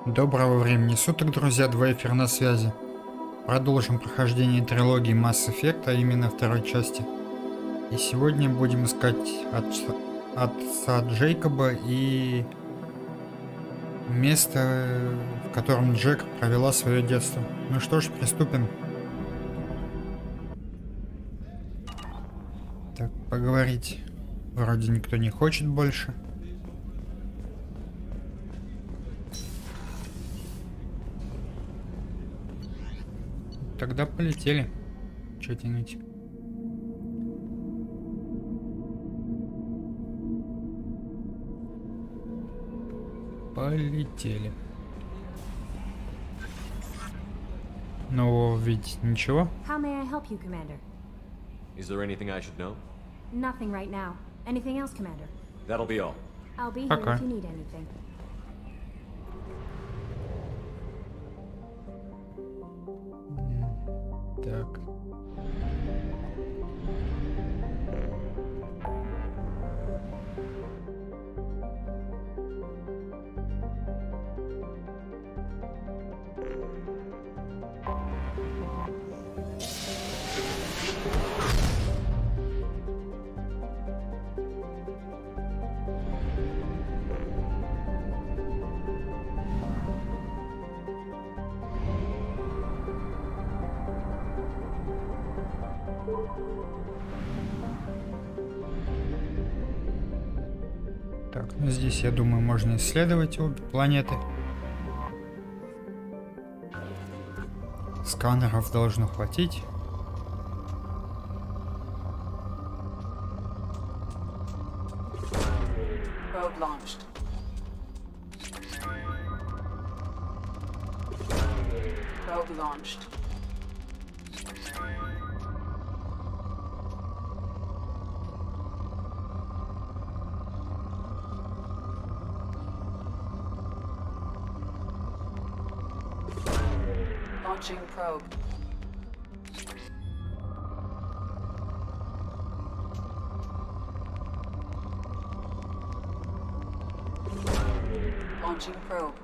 Доброго времени суток, друзья, dWayfer на связи. Продолжим прохождение трилогии Mass Effect, а именно второй части. И сегодня будем искать отца Джейкоба и место, в котором Джек провела свое детство. Ну что ж, приступим. Так, поговорить вроде никто не хочет больше. Тогда полетели. Чё тянуть? Полетели. Но ведь ничего. How may I help you, Commander? Is there anything I should know? Nothing right now. Anything else, Commander? That'll be all. I'll be here Пока. if you need anything. Так. Так, ну здесь, я думаю, можно исследовать обе планеты. Сканеров должно хватить. Probe launched. Probe launched. Launching probe. Launching probe.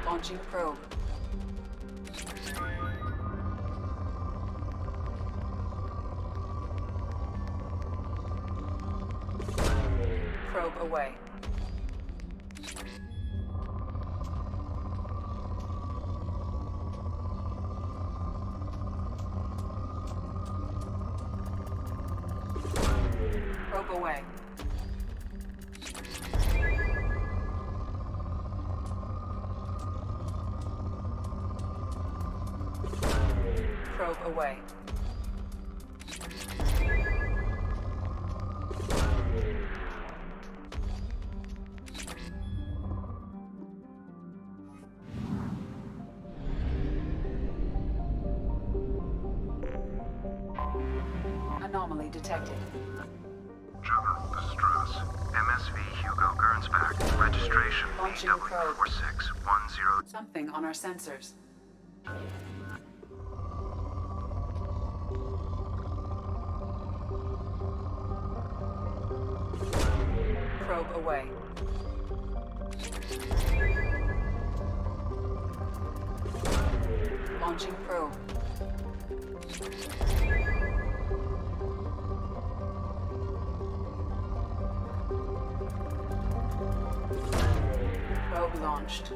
Launching probe. Probe away. Probe away. Probe away. Anomaly detected. Jugger, this is Travis. MSV Hugo Gernsback. Registration Launching probe. BW4610. Something on our sensors. Probe away. Launching probe. Probe launched.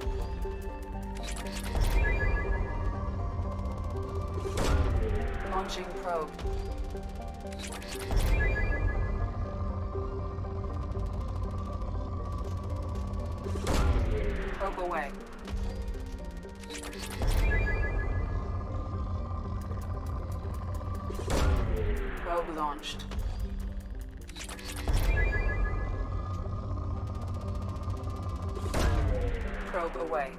Launching probe. Probe away. Probe launched. Probe away.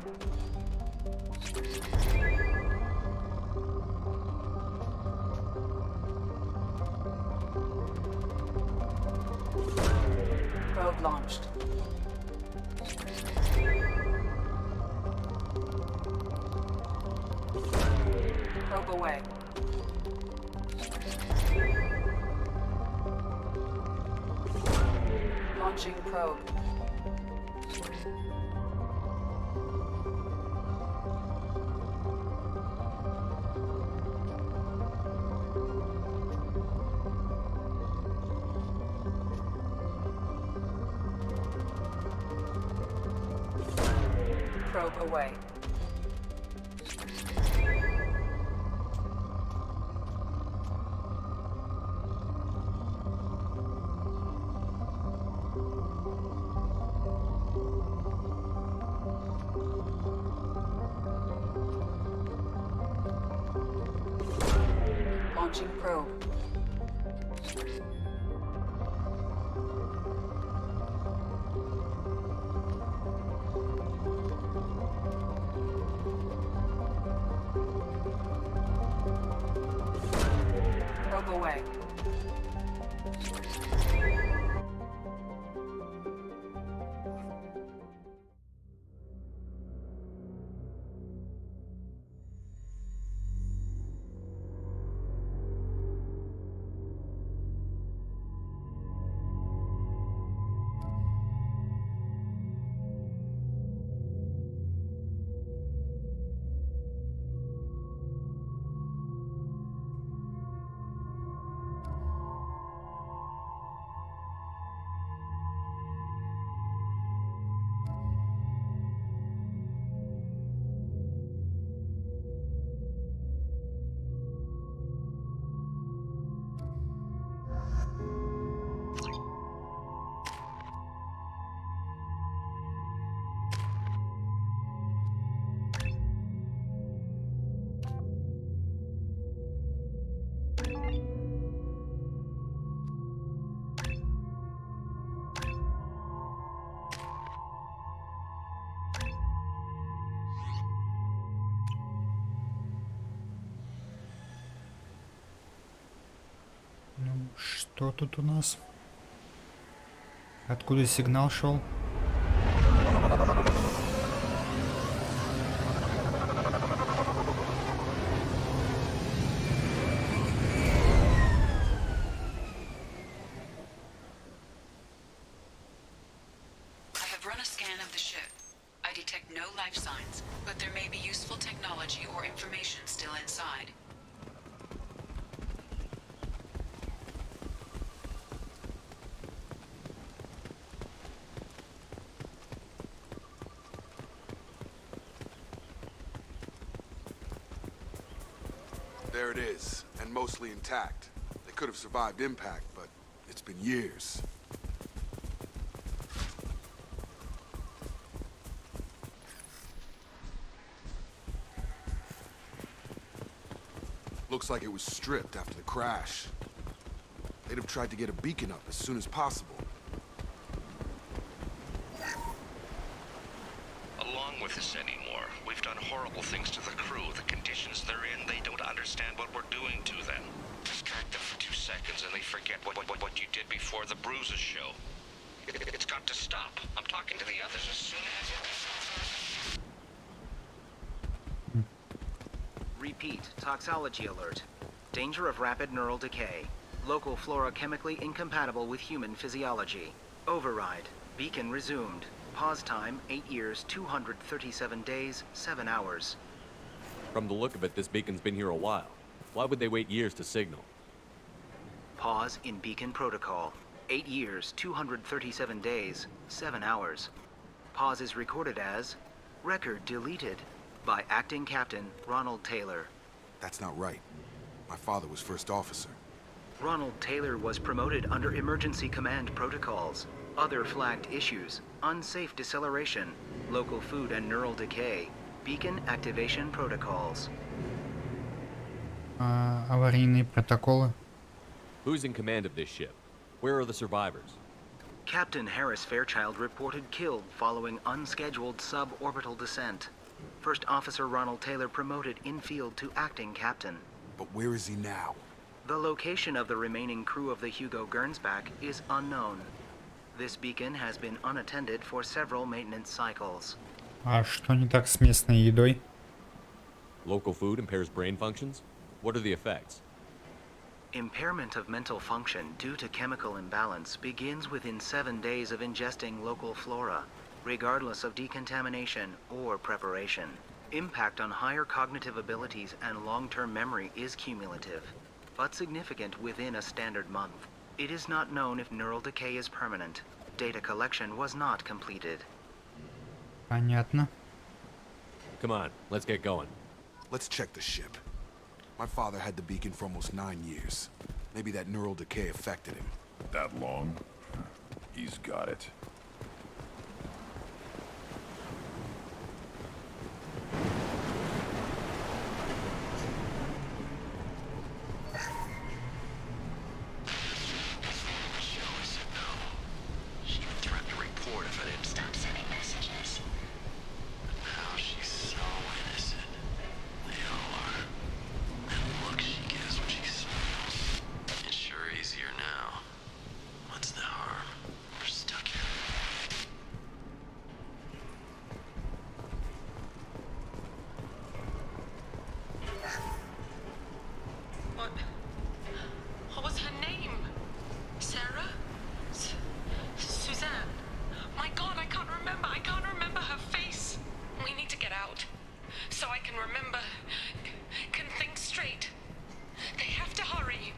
Probe launched. Probe away. Launching probe. Probe away. Launching probe. Probe away. Ну, что тут у нас? Откуда сигнал шел? I have run a scan of the ship. I detect no life signs, but there may be useful technology or information still inside. There it is, and mostly intact. They could have survived impact, but it's been years. Looks like it was stripped after the crash. They'd have tried to get a beacon up as soon as possible. Along with this anymore. We've done horrible things to the crew. The conditions they're in, they don't understand what we're doing to them. Distract them for 2 seconds and they forget what you did before the bruises show. It's got to stop. I'm talking to the others as soon as Repeat, toxology alert. Danger of rapid neural decay. Local flora chemically incompatible with human physiology. Override. Beacon resumed. Pause time, 8 years, 237 days, 7 hours. From the look of it, this beacon's been here a while. Why would they wait years to signal? Pause in beacon protocol. 8 years, 237 days, 7 hours. Pause is recorded as record deleted by acting captain Ronald Taylor. That's not right. My father was first officer. Ronald Taylor was promoted under emergency command protocols. Other flagged issues: unsafe deceleration, local food and neural decay, beacon activation protocols. Аварийные протоколы. Who's in command of this ship? Where are the survivors? Captain Harris Fairchild reported killed following unscheduled suborbital descent. First Officer Ronald Taylor promoted in-field to acting captain. But where is he now? The location of the remaining crew of the Hugo Gernsback is unknown. This beacon has been unattended for several maintenance cycles. А что не так с местной едой? Local food impairs brain functions? What are the effects? Impairment of mental function due to chemical imbalance begins within 7 days of ingesting local flora, regardless of decontamination or preparation. Impact on higher cognitive abilities and long-term memory is cumulative, but significant within a standard month. It is not known if neural decay is permanent. Data collection was not completed. Понятно. Come on, let's get going. Let's check the ship. My father had the beacon for almost 9 years. Maybe that neural decay affected him. That long? He's got it. What was her name? Sarah? Suzanne? My God, I can't remember her face. We need to get out. So I can remember, can think straight. They have to hurry.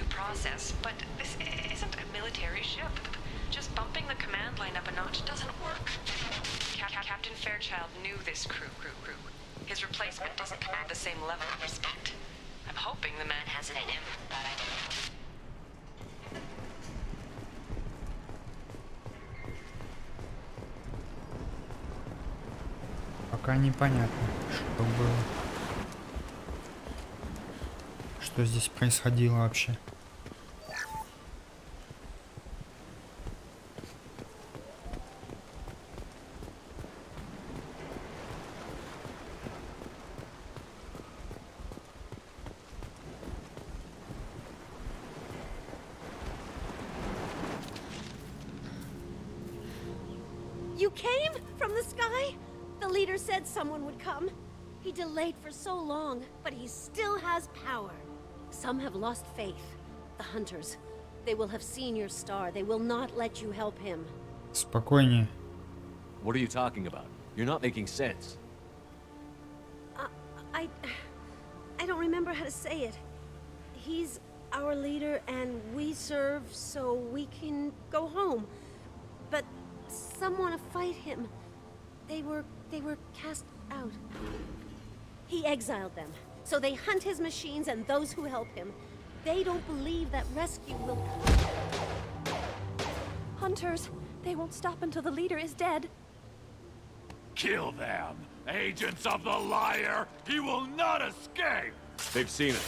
Process, but this isn't a military ship. Just bumping the command line up a notch doesn't work. Captain Fairchild knew this crew. His replacement doesn't command the same level of respect. I'm hoping the man has it in him, but I don't. Пока непонятно, что было. Что здесь происходило вообще. You came from the sky? The leader said someone would come. He delayed for so long, but he still has power. Some have lost faith. The hunters. They will have seen your star. They will not let you help him. Спокойнее. What are you talking about? You're not making sense. I don't remember how to say it. He's our leader and we serve so we can go home. But some want to fight him. They were cast out. He exiled them. So they hunt his machines and those who help him. They don't believe that rescue will come. Hunters, they won't stop until the leader is dead. Kill them! Agents of the liar! He will not escape! They've seen it.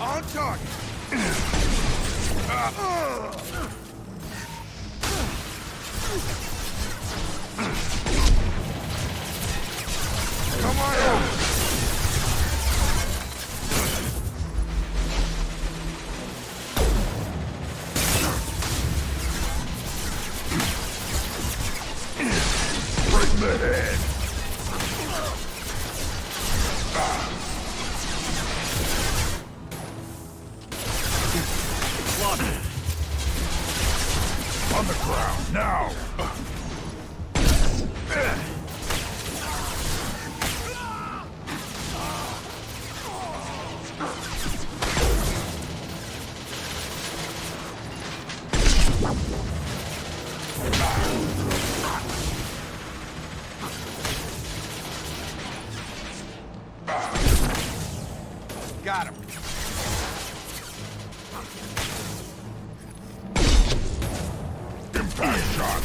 On target! Come on over! Break the head! On the ground, now! got him. Impact shot.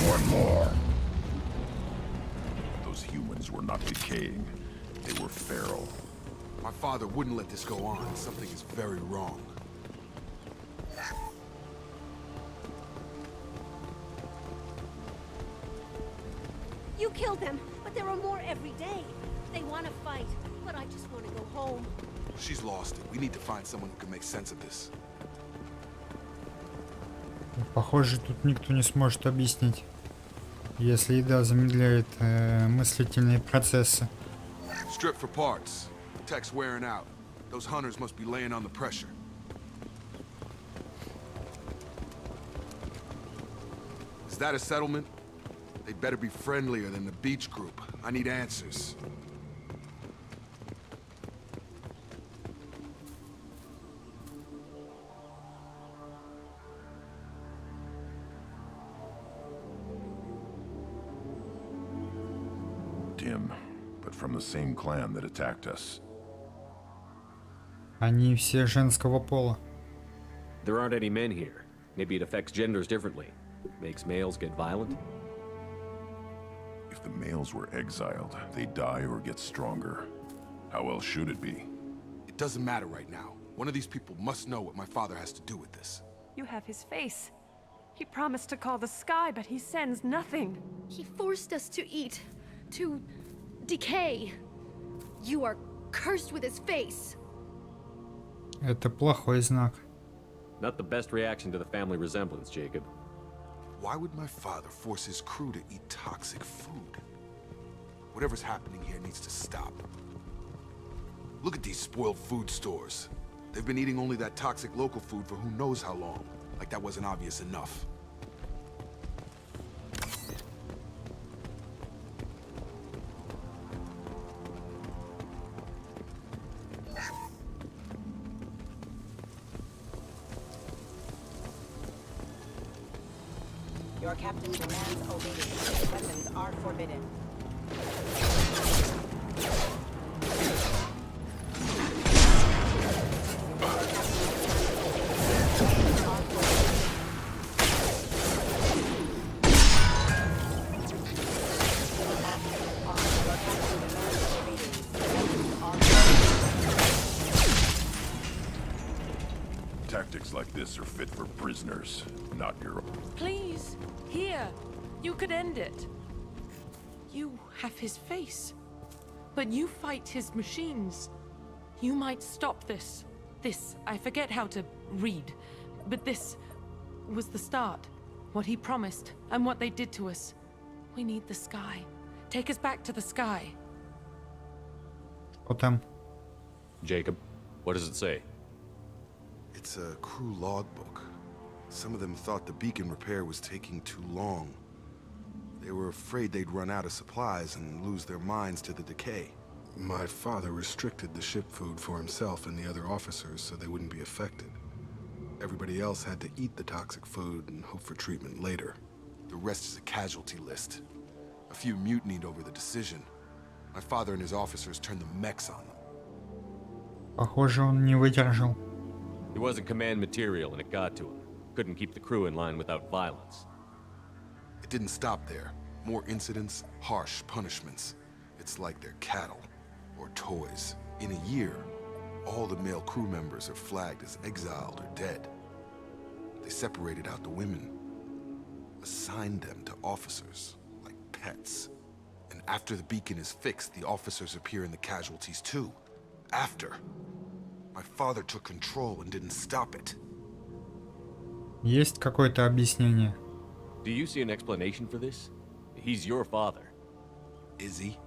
One more. Those humans were not decaying. They were feral. My father wouldn't let this go on. Something is very wrong. You killed them, but there are more every day. They want to fight, but I just want to go home. She's lost it. We need to find someone who can make sense of this. Похоже, тут никто не сможет объяснить, если еда замедляет мыслительные процессы. Strip for parts. Tech's wearing out. Those hunters must be laying on the pressure. Is that a settlement? They better be friendlier than the beach group. I need answers. Dim, but from the same clan that attacked us. Они все женского пола. There aren't any men here. Maybe it affects genders differently. Makes males get violent? If the males were exiled, they die or get stronger. How else should it be? It doesn't matter right now. One of these people must know what my father has to do with this. You have his face. He promised to call the sky, but he sends nothing. He forced us to eat, to decay. You are cursed with his face. Это плохой знак. Not the best reaction to the family resemblance, Jacob. Why would my father force his crew to eat toxic food? Whatever's happening here needs to stop. Look at these spoiled food stores. They've been eating only that toxic local food for who knows how long. Like that wasn't obvious enough. Your captain demands obedience. Weapons are forbidden. Tactics like this are fit for prisoners, not your... Please, here. You could end it. You have his face, but you fight his machines. You might stop this. This, I forget how to read, but this was the start. What he promised, and what they did to us. We need the sky. Take us back to the sky. Что там? Jacob, what does it say? It's a crew logbook. Some of them thought the beacon repair was taking too long. They were afraid they'd run out of supplies and lose their minds to the decay. My father restricted the ship food for himself and the other officers so they wouldn't be affected. Everybody else had to eat the toxic food and hope for treatment later. The rest is a casualty list. A few mutinied over the decision. My father and his officers turned the mechs on them. Похоже, он не выдержал. He wasn't command material and it got to him. Couldn't keep the crew in line without violence. It didn't stop there. More incidents, harsh punishments. It's like they're cattle or toys. In a year, all the male crew members are flagged as exiled or dead. They separated out the women, assigned them to officers, like pets. And after the beacon is fixed, the officers appear in the casualties too. After. My father took control and didn't stop it. Есть какое-то объяснение? Do you see an explanation for this? He's your father. Is he?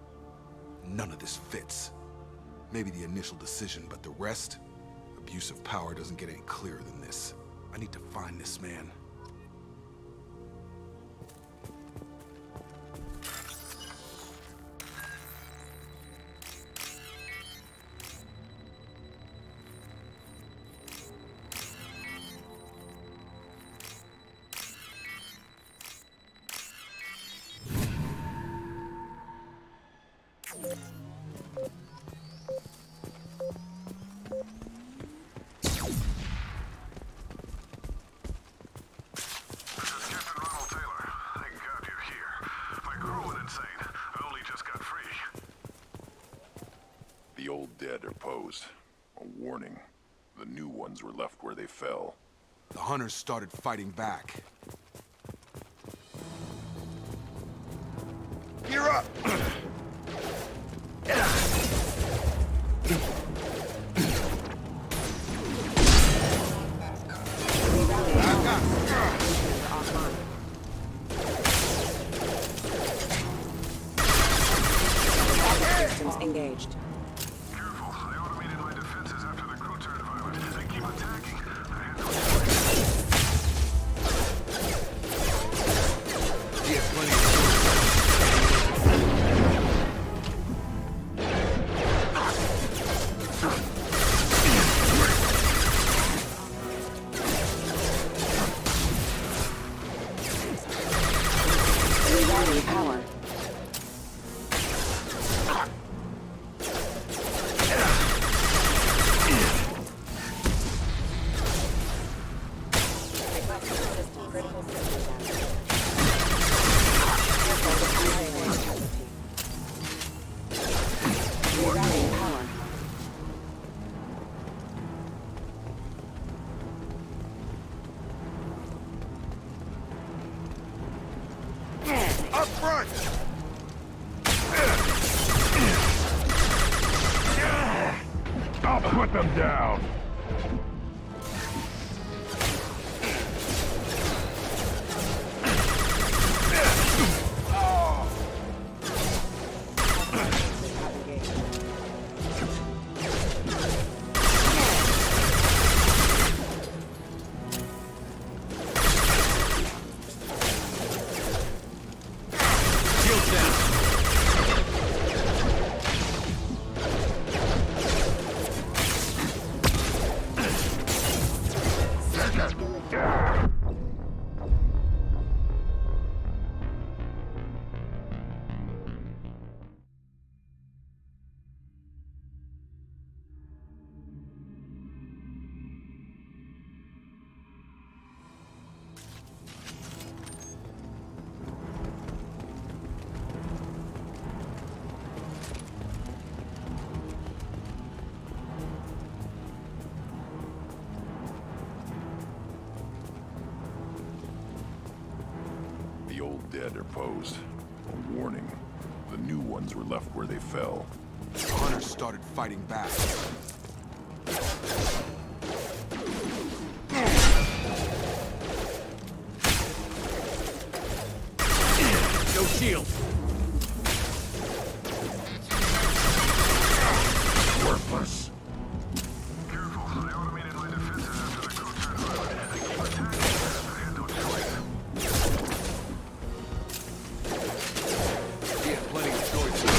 None of this fits. Maybe the initial decision, but the rest? Abuse of power doesn't get any clearer than this. I need to find this man. A warning. The new ones were left where they fell. The hunters started fighting back. You're up! Systems engaged. Careful, they automated my defenses after the crew turned violent. They keep attacking. Rerouting power. Up front! I'll put them down! The old dead are posed. A warning. The new ones were left where they fell. The hunters started fighting back. No shield. Worthless. Careful, they automated my defenses after the crew turned violent. They keep attacking. I had no choice. He had plenty of choices.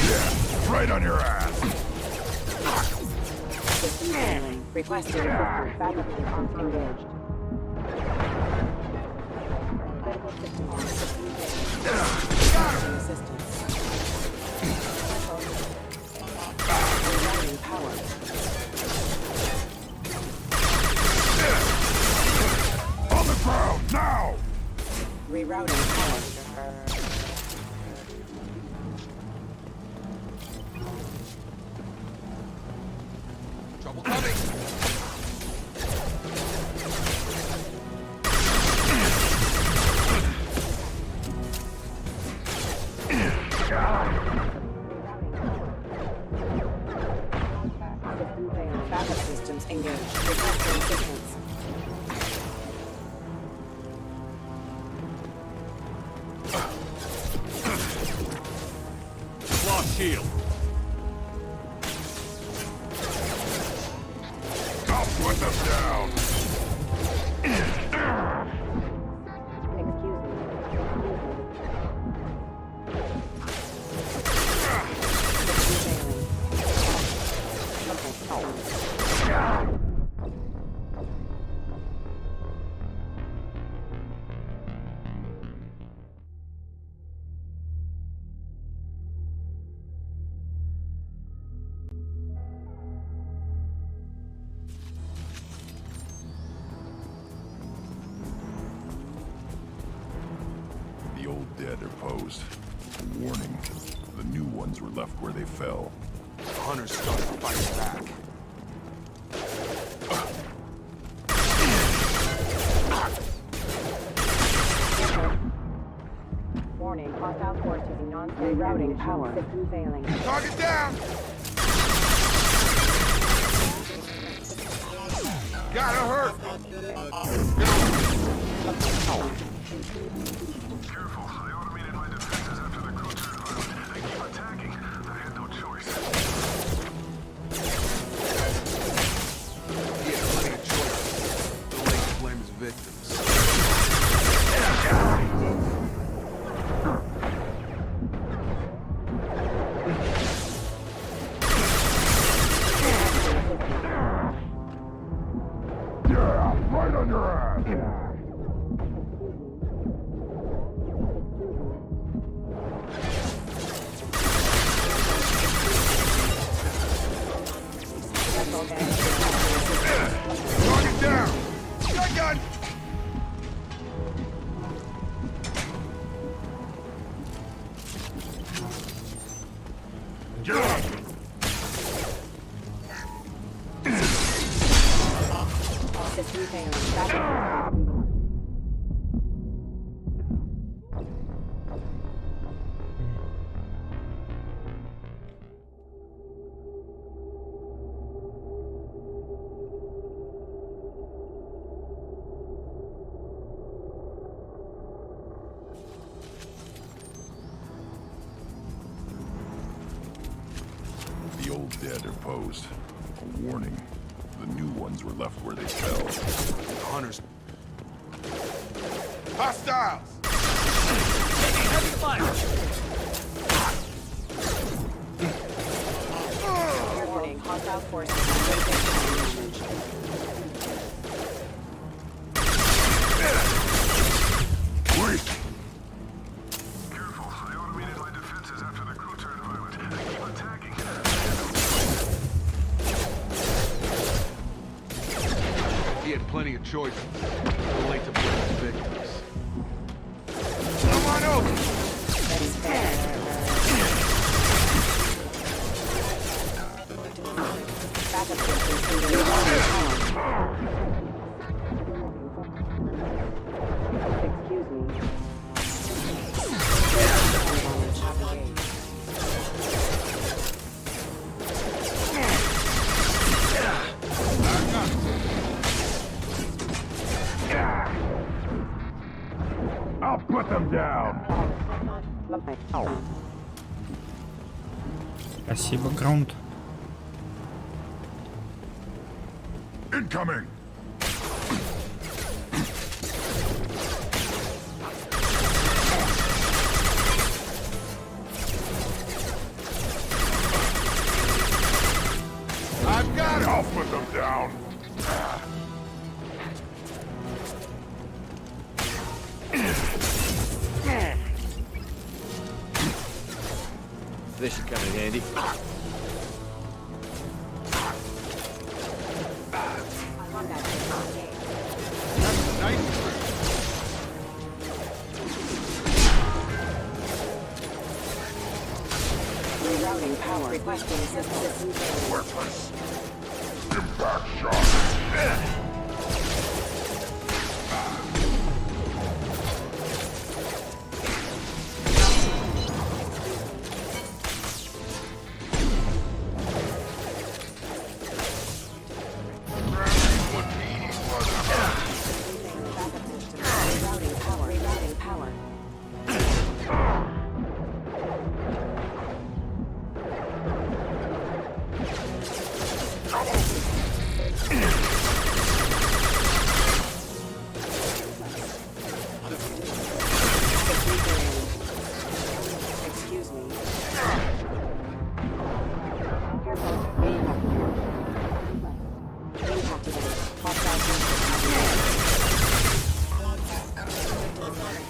Yeah, right on your ass. System handling. Requesting assistance. Faculty arms engaged. Critical system arms engaged. Assistance. Rerouting power. On the ground, now! Rerouting power. Trouble coming! Backup systems engaged. Requesting assistance. Lost shield. I'll put them down! Excuse me. dead are posed. A warning. The new ones were left where they fell. The hunters started fighting back. Warning, hostile force using non-state routing power. System failing. Target down! Gotta hurt! Careful, I automated my defenses after the crew turned violent. They keep attacking. I had no choice. He had plenty of choices. Too late to blame his victims. Yeah, right on your ass! Target down! Shotgun! Get up! System failing. Backup. The old dead are posed. A warning. The new ones were left where they fell. The hunters. Hostiles! Taking heavy fire! Warning, hostile force using Careful, I automated my defenses after the crew turned violent. They keep attacking. He had plenty of choices. Too late to blame his victims. Come on over! backup system using excuse me. I'll put them down. Спасибо, Грунт. Incoming. I've got it! I'll put them down. This should come in handy. Rerouting power. Requesting assistance. Worthless. Impact shot.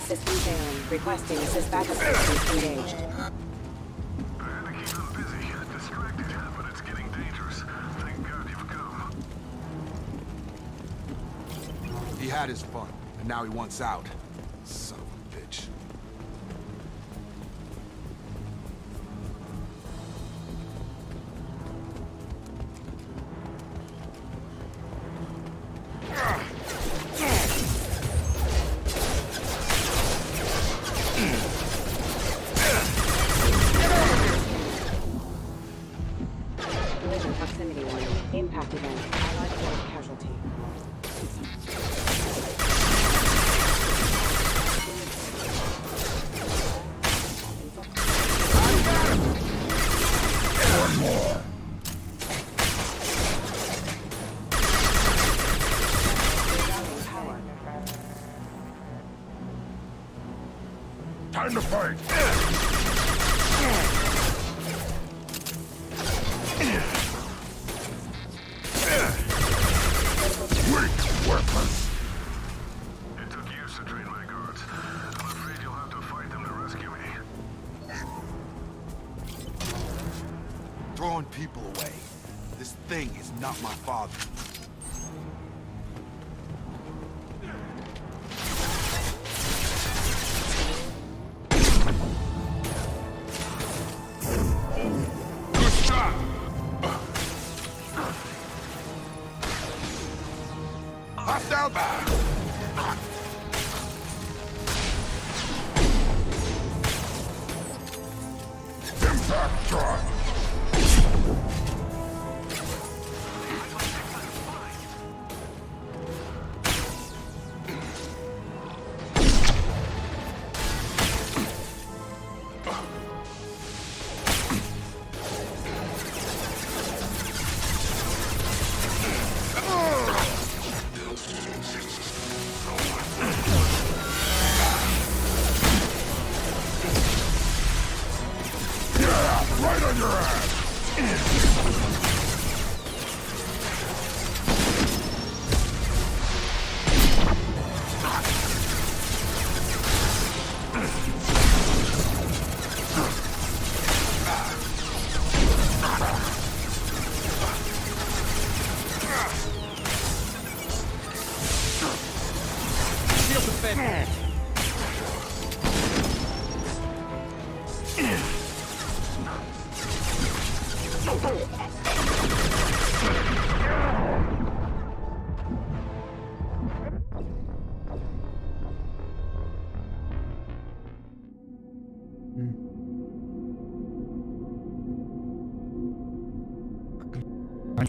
System failing. Requesting assist backup systems engaged. I had to keep them busy, distracted, but it's getting dangerous. Thank God you've come. He had his fun, and now he wants out. Son of a bitch. Collision proximity warning. Impact event. Allied force casualty. One more. Time to fight! Weak weapons! It took years to train my guards. I'm afraid you'll have to fight them to rescue me. Throwing people away. This thing is not my father. Good shot! Hostile back! Impact shot! Right on your ass!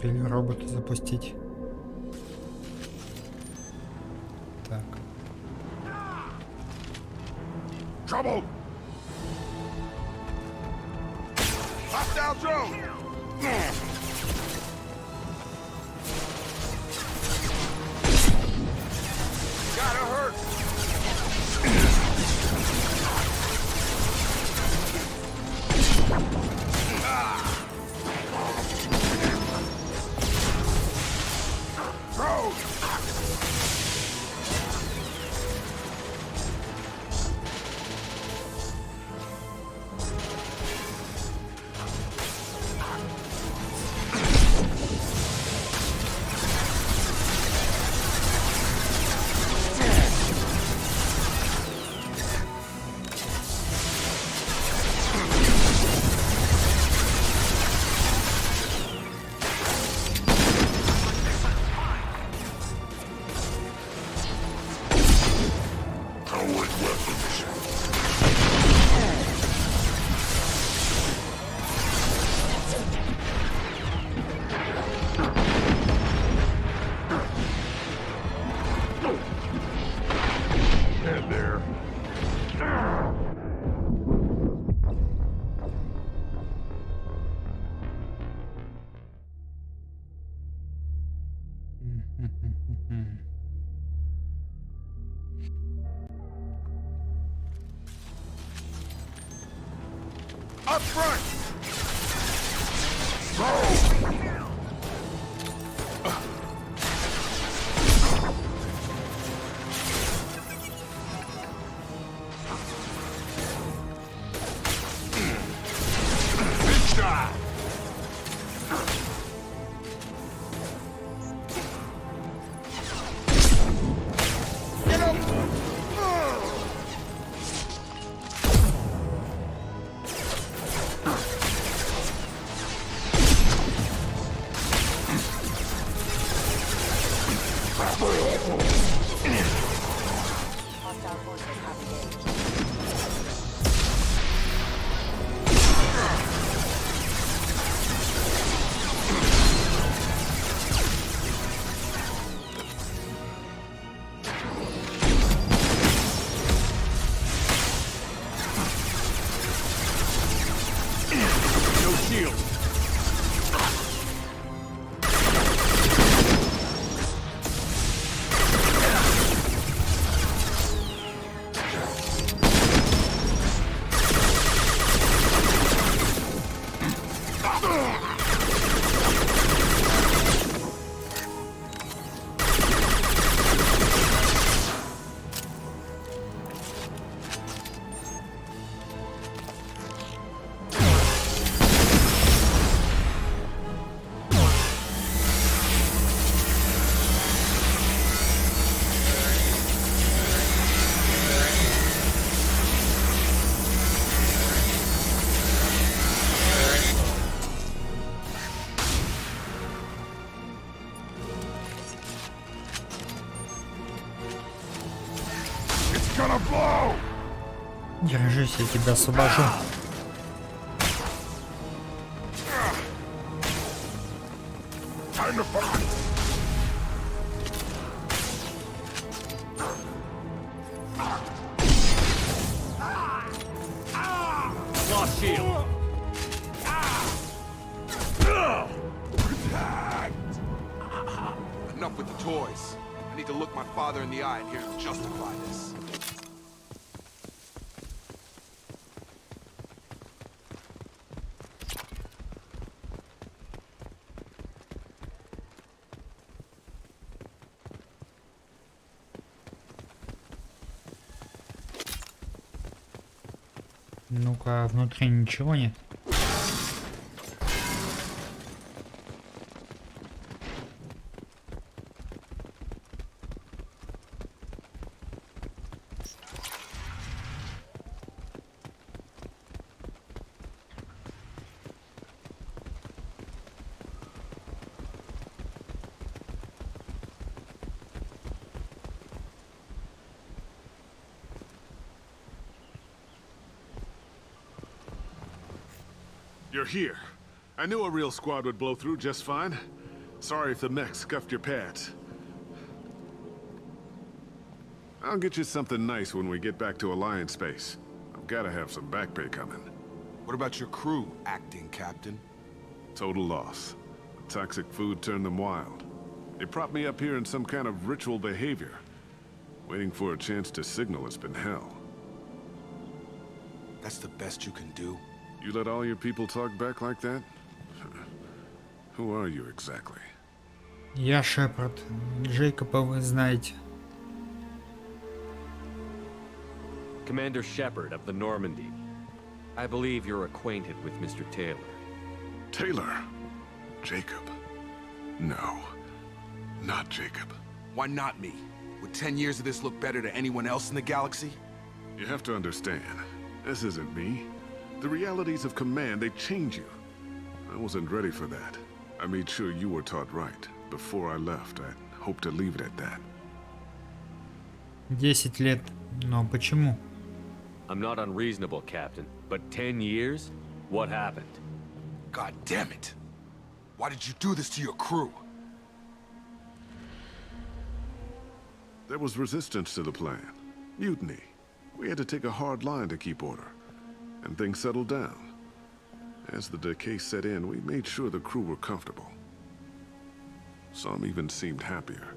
Или робота запустить. Так. Trouble! Hostile drone! Gotta hurt! Throw! Up front! Держись, я тебя освобожу. Lost shield. Enough with the toys. I need to look my father in the eye and hear him justify this. Ну-ка, внутри ничего нет. You're here. I knew a real squad would blow through just fine. Sorry if the mech scuffed your pads. I'll get you something nice when we get back to Alliance space. I've gotta have some back pay coming. What about your crew, acting captain? Total loss. Toxic food turned them wild. They propped me up here in some kind of ritual behavior. Waiting for a chance to signal has been hell. That's the best you can do? You let all your people talk back like that? Who are you exactly? Я Шепард. Джейкоба вы знаете. Commander Shepard of the Normandy. I believe you're acquainted with Mr. Taylor. Taylor? Jacob? No. Not Jacob. Why not me? Would 10 years of this look better to anyone else in the galaxy? You have to understand, this isn't me. The realities of command, they change you. I wasn't ready for that. I made sure you were taught right. Before I left, I hoped to leave it at that. 10 лет. Но почему? I'm not unreasonable, Captain, but 10 years? What happened? God damn it! Why did you do this to your crew? There was resistance to the plan. Mutiny. We had to take a hard line to keep order. And things settled down. As the decay set in, we made sure the crew were comfortable. Some even seemed happier.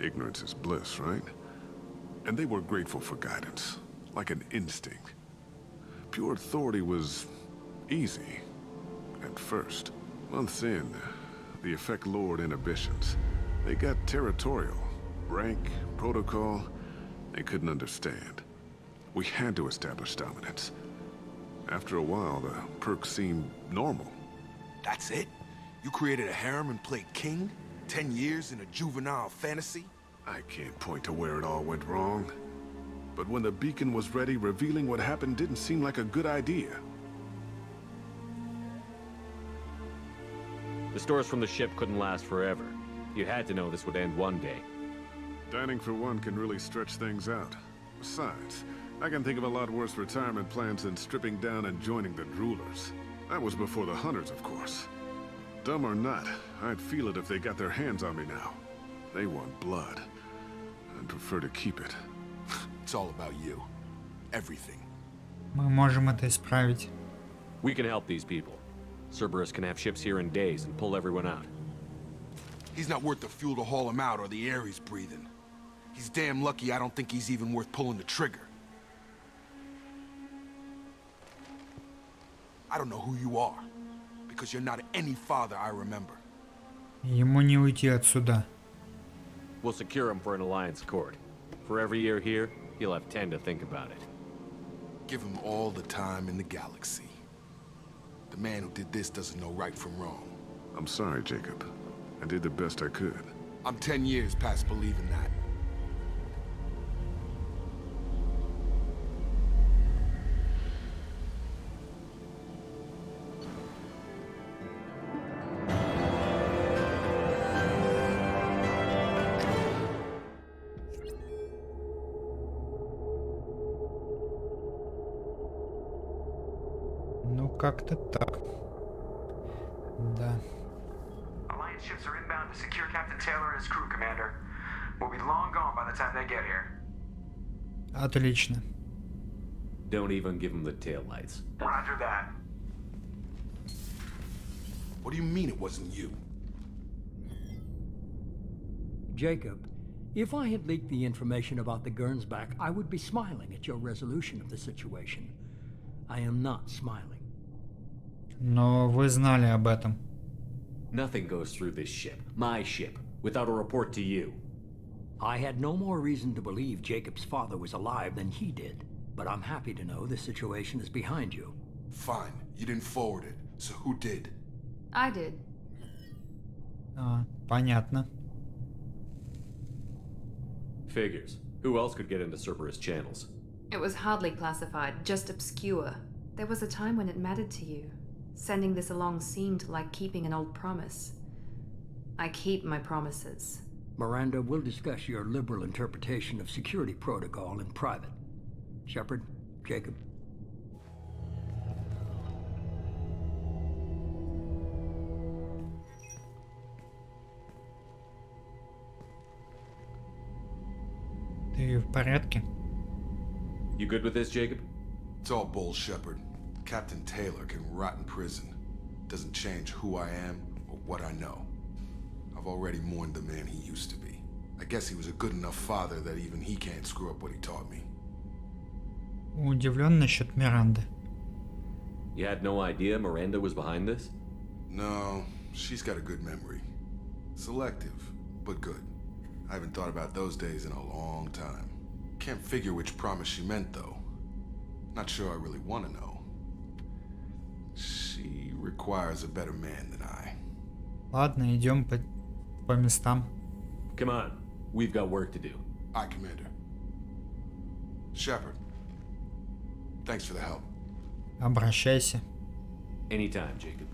Ignorance is bliss, right? And they were grateful for guidance, like an instinct. Pure authority was easy, at first. Months in, the effect lowered inhibitions. They got territorial. Rank, protocol, they couldn't understand. We had to establish dominance. After a while, the perks seemed normal. That's it? You created a harem and played king? 10 years in a juvenile fantasy? I can't point to where it all went wrong. But when the beacon was ready, revealing what happened didn't seem like a good idea. The stores from the ship couldn't last forever. You had to know this would end one day. Dining for one can really stretch things out. Besides, I can think of a lot worse retirement plans than stripping down and joining the droolers. That was before the hunters, of course. Dumb or not, I'd feel it if they got their hands on me now. They want blood. I'd prefer to keep it. It's all about you. Everything. Мы можем это исправить. We can help these people. Cerberus can have ships here in days and pull everyone out. He's not worth the fuel to haul him out or the air he's breathing. He's damn lucky I don't think he's even worth pulling the trigger. I don't know who you are, because you're not any father I remember. Ему не уйти отсюда. We'll secure him for an alliance accord. For every year here, he'll have 10 to think about it. Give him all the time in the galaxy. The man who did this doesn't know right from wrong. I'm sorry, Jacob. I did the best I could. I'm 10 years past believing that. как-то так. Да. Alliance ships are inbound to secure Captain Taylor and his crew, Commander. We'll be long gone by the time they get here. Отлично. Don't even give him the taillights. Roger that. What do you mean it wasn't you? Jacob, if I had leaked the information about the Gernsback, I would be smiling at your resolution of the situation. I am not smiling. Но вы знали об этом. Nothing goes through this ship, my ship, without a report to you. I had no more reason to believe Jacob's father was alive than he did, but I'm happy to know the situation is behind you. Fine, you didn't forward it, so who did? I did. Понятно. Figures. Who else could get into Cerberus channels? It was hardly classified, just obscure. There was a time when it mattered to you. Sending this along seemed like keeping an old promise. I keep my promises. Miranda, we'll discuss your liberal interpretation of security protocol in private. Shepard, Jacob. Ты в порядке? You good with this, Jacob? It's all bull, Shepard. Captain Taylor can rot in prison. Doesn't change who I am or what I know. I've already mourned the man he used to be. I guess he was a good enough father that even he can't screw up what he taught me. Удивлен насчет Миранды. You had no idea Miranda was behind this? No, she's got a good memory. Selective, but good. I haven't thought about those days in a long time. Can't figure which promise she meant, though. Not sure I really want to know. She requires a better man than I. Ладно, идем по местам. Come on, we've got work to do. Aye, Commander. Shepard, thanks for the help. Обращайся. Anytime, Jacob.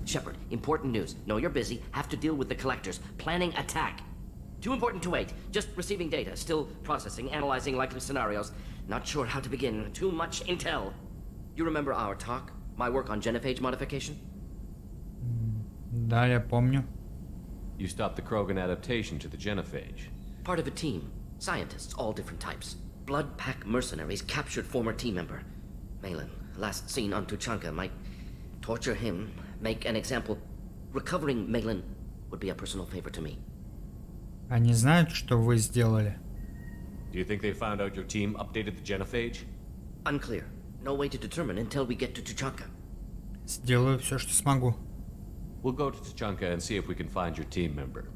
Shepard, important news. Know you're busy. Have to deal with the collectors. Planning attack. Too important to wait. Just receiving data. Still processing, analyzing likely scenarios. Not sure how to begin. Too much intel. You remember our talk? My work on genophage modification? Да, я помню. You stopped the Krogan adaptation to the genophage. Part of a team. Scientists, all different types. Blood pack mercenaries captured former team member. Malin, last seen on Tuchanka, might torture him, make an example. Recovering Malin would be a personal favor to me. Они знают, что вы сделали? Do you think they found out your team updated the genophage? Unclear. No way to determine until we get to Tuchanka. Сделаю все, что смогу. We'll go to Tuchanka and see if we can find your team member.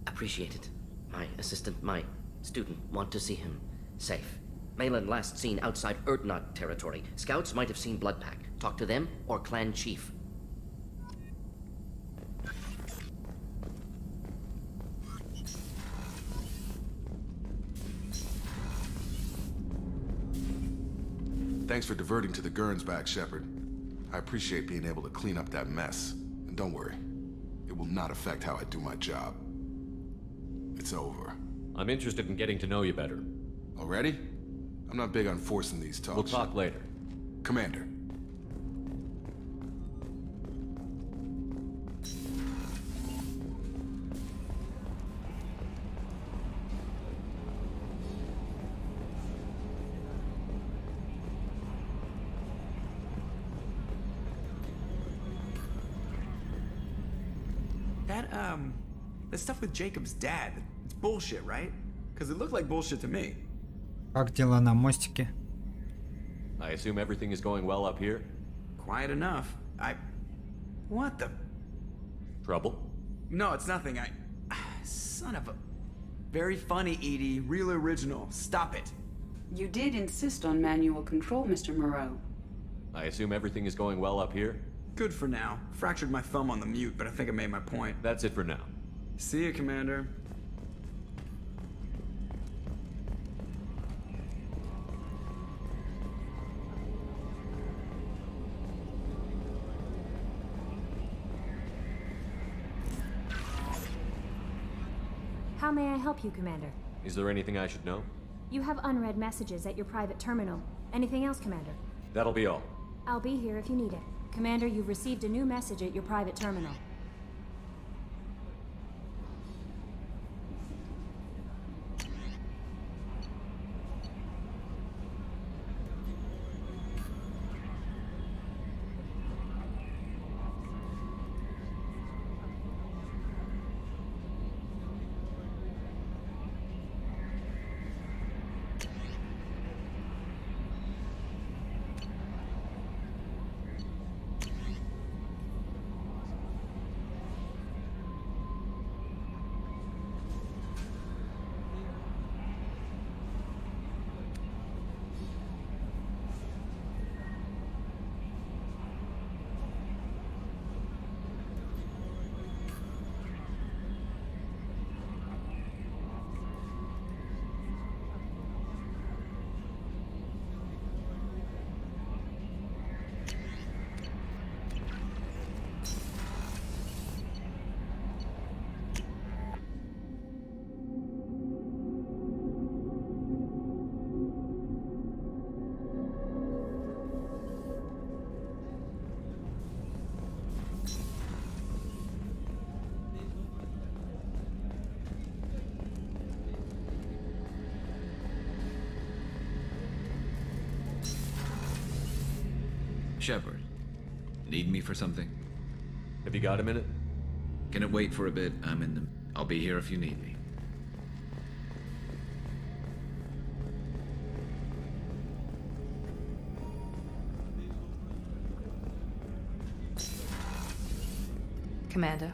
Appreciate it. My assistant, my student, want to see him safe. Malin last seen outside Erdnot territory. Scouts might have seen Bloodpack. Talk to them or clan chief. Thanks for diverting to the Gernsback, Shepard. I appreciate being able to clean up that mess. And don't worry, it will not affect how I do my job. It's over. I'm interested in getting to know you better. Already? I'm not big on forcing these talks. We'll talk later. Commander. That stuff with Jacob's dad, it's bullshit, right? Because it looked like bullshit to me. Как дела на мостике? I assume everything is going well up here? Quiet enough. What the? Trouble? No, it's nothing. Son of a... Very funny, Edie. Real original. Stop it. You did insist on manual control, Mr. Moreau. I assume everything is going well up here? Good for now. Fractured my thumb on the mute, but I think I made my point. That's it for now. See you, Commander. How may I help you, Commander? Is there anything I should know? You have unread messages at your private terminal. Anything else, Commander? That'll be all. I'll be here if you need it. Commander, you've received a new message at your private terminal. Shepard, need me for something? Have you got a minute? Can it wait for a bit? I'm in the... I'll be here if you need me. Commander,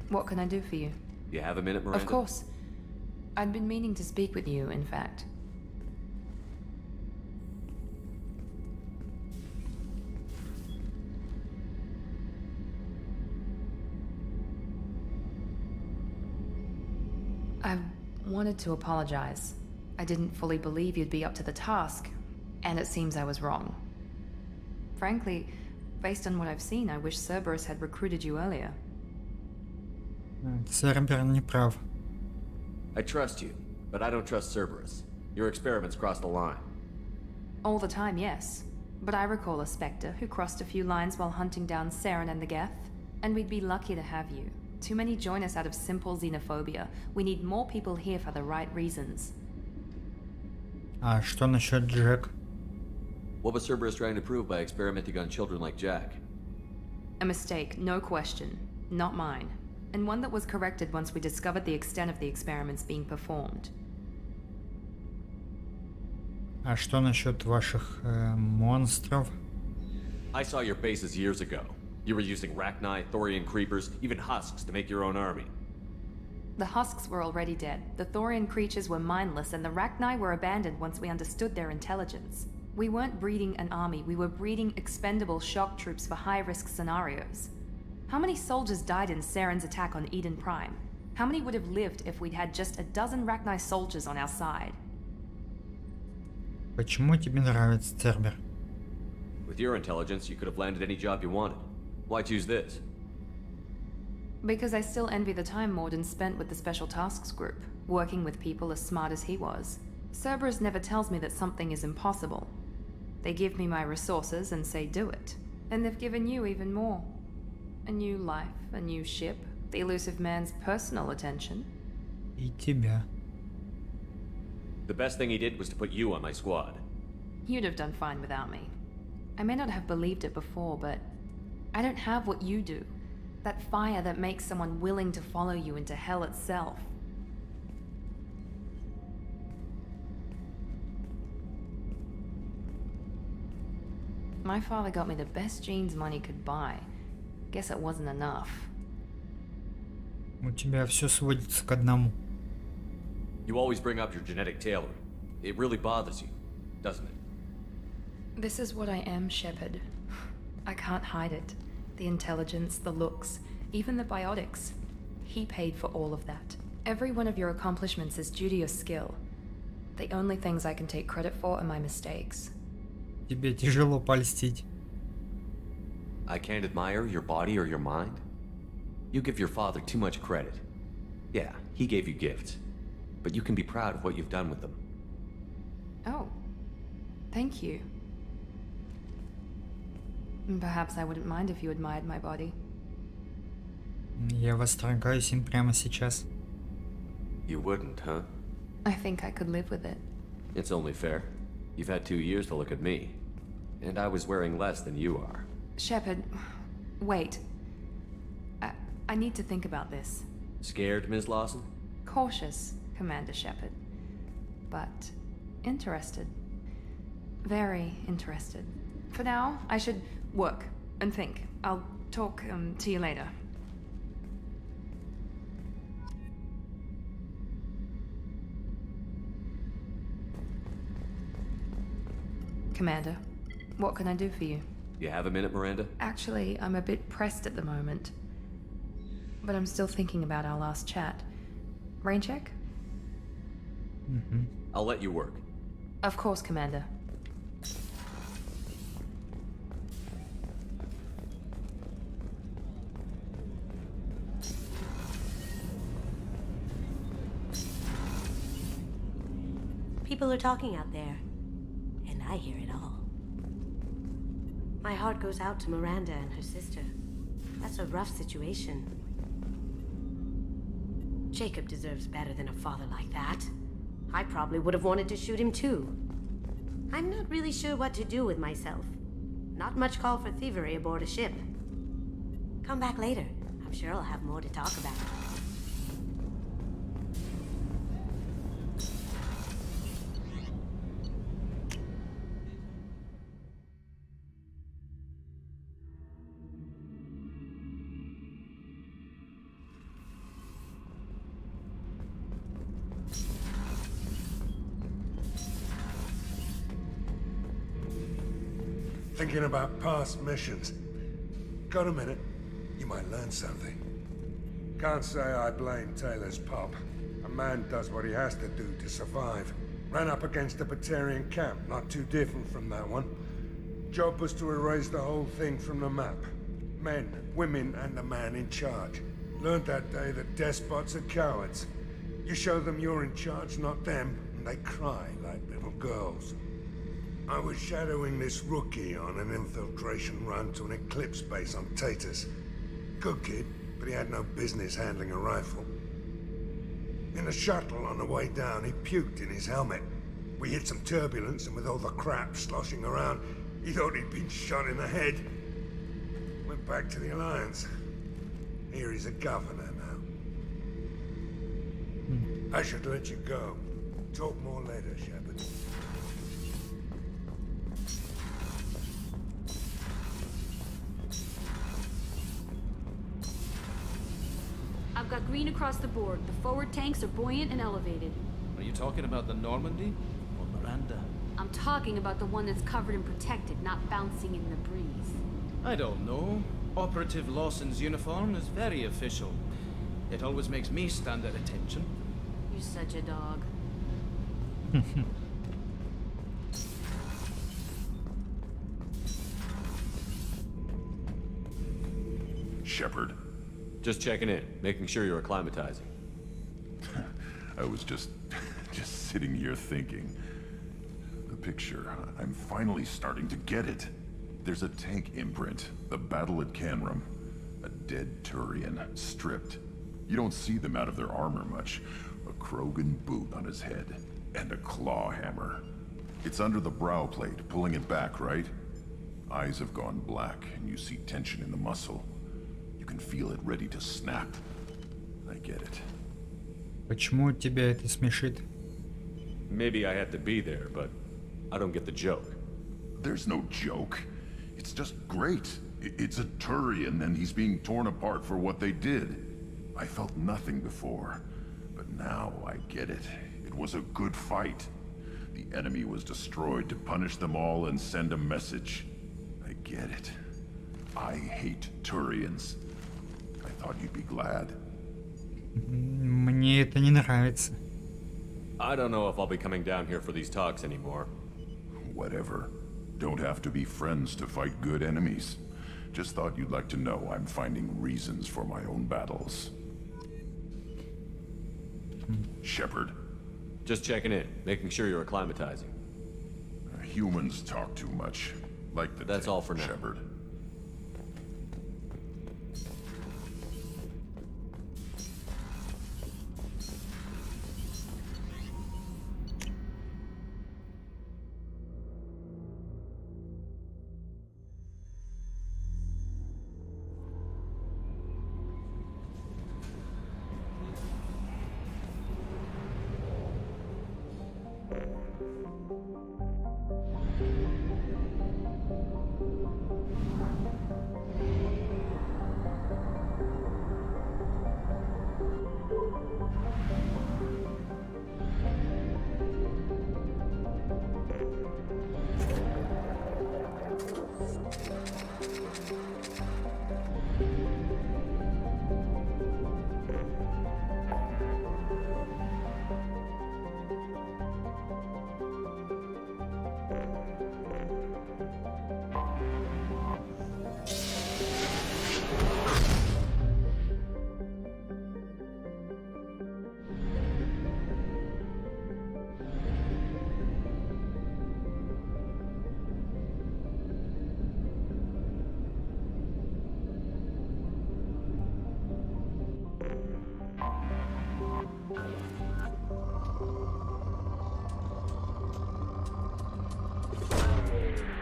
what can I do for you? You have a minute, Miranda? Of course. I'd been meaning to speak with you, in fact. I wanted to apologize. I didn't fully believe you'd be up to the task, and it seems I was wrong. Frankly, based on what I've seen, I wish Cerberus had recruited you earlier. Цербер не прав. I trust you, but I don't trust Cerberus. Your experiments crossed the line. All the time, yes. But I recall a Spectre who crossed a few lines while hunting down Saren and the Geth, and we'd be lucky to have you. Too many join us out of simple xenophobia. We need more people here for the right reasons. А что насчет Джек? What was Cerberus trying to prove by experimenting on children like Jack? A mistake, no question. Not mine. And one that was corrected once we discovered the extent of the experiments being performed. А что насчет ваших монстров? I saw your bases years ago. You were using Rachni, Thorian creepers, even husks to make your own army. The husks were already dead. The Thorian creatures were mindless, and the Rachni were abandoned once we understood their intelligence. We weren't breeding an army, we were breeding expendable shock troops for high-risk scenarios. How many soldiers died in Saren's attack on Eden Prime? How many would have lived if we'd had just a dozen Rachni soldiers on our side? Почему тебе нравится Цербер? With your intelligence, you could have landed any job you wanted. Why choose this? Because I still envy the time Morden spent with the Special Tasks Group, working with people as smart as he was. Cerberus never tells me that something is impossible. They give me my resources and say do it. And they've given you even more. A new life, a new ship, the elusive man's personal attention. И тебя. The best thing he did was to put you on my squad. You'd have done fine without me. I may not have believed it before, but I don't have what you do. That fire that makes someone willing to follow you into hell itself. My father got me the best jeans money could buy. Guess it wasn't enough. У тебя все сводится к одному. You always bring up your genetic tailoring. It really bothers you, doesn't it? This is what I am, Shepard. I can't hide it. The intelligence, the looks, even the biotics. He paid for all of that. Every one of your accomplishments is due to your skill. The only things I can take credit for are my mistakes. Тебе тяжело польстить. I can't admire your body or your mind? You give your father too much credit. Yeah, he gave you gifts. But you can be proud of what you've done with them. Oh. Thank you. Perhaps I wouldn't mind if you admired my body. Я восторгаюсь им прямо сейчас. You wouldn't, huh? I think I could live with it. It's only fair. You've had 2 years to look at me. And I was wearing less than you are. Shepard, wait. I need to think about this. Scared, Ms. Lawson? Cautious, Commander Shepard. But interested. Very interested. For now, I should work and think. I'll talk to you later. Commander, what can I do for you? You have a minute, Miranda? Actually, I'm a bit pressed at the moment. But I'm still thinking about our last chat. Rain check? I'll let you work. Of course, Commander. People are talking out there, and I hear it all. My heart goes out to Miranda and her sister. That's a rough situation. Jacob deserves better than a father like that. I probably would have wanted to shoot him too. I'm not really sure what to do with myself. Not much call for thievery aboard a ship. Come back later. I'm sure I'll have more to talk about. Thinking about past missions. Got a minute? You might learn something. Can't say I blame Taylor's pop. A man does what he has to do to survive. Ran up against a Batarian camp, not too different from that one. Job was to erase the whole thing from the map. Men, women, and the man in charge. Learned that day that despots are cowards. You show them you're in charge, not them, and they cry like little girls. I was shadowing this rookie on an infiltration run to an Eclipse base on Tatus. Good kid, but he had no business handling a rifle. In the shuttle on the way down, he puked in his helmet. We hit some turbulence, and with all the crap sloshing around, he thought he'd been shot in the head. Went back to the Alliance. Here he's a governor now. I should let you go. Talk more later, Shepard. I've got green across the board. The forward tanks are buoyant and elevated. Are you talking about the Normandy or Miranda? I'm talking about the one that's covered and protected, not bouncing in the breeze. I don't know. Operative Lawson's uniform is very official. It always makes me stand at attention. You're such a dog. Shepard. Just checking in, making sure you're acclimatizing. I was just sitting here thinking. The picture, I'm finally starting to get it. There's a tank imprint, the battle at Canrum. A dead Turian, stripped. You don't see them out of their armor much. A Krogan boot on his head, and a claw hammer. It's under the brow plate, pulling it back, right? Eyes have gone black, and you see tension in the muscle. You can feel it ready to snap. I get it. Почему тебя это смешит? Maybe I had to be there, but I don't get the joke. There's no joke. It's just great. It's a Turian, and he's being torn apart for what they did. I felt nothing before, but now I get it. It was a good fight. The enemy was destroyed to punish them all and send a message. I get it. I hate Turians. I thought you'd be glad. Мне это не нравится. I don't know if I'll be coming down here for these talks anymore. Whatever. Don't have to be friends to fight good enemies. Just thought you'd like to know I'm finding reasons for my own battles. Shepard. Just checking in, making sure you're acclimatizing. Humans talk too much. Like the That's all for now. Shepard.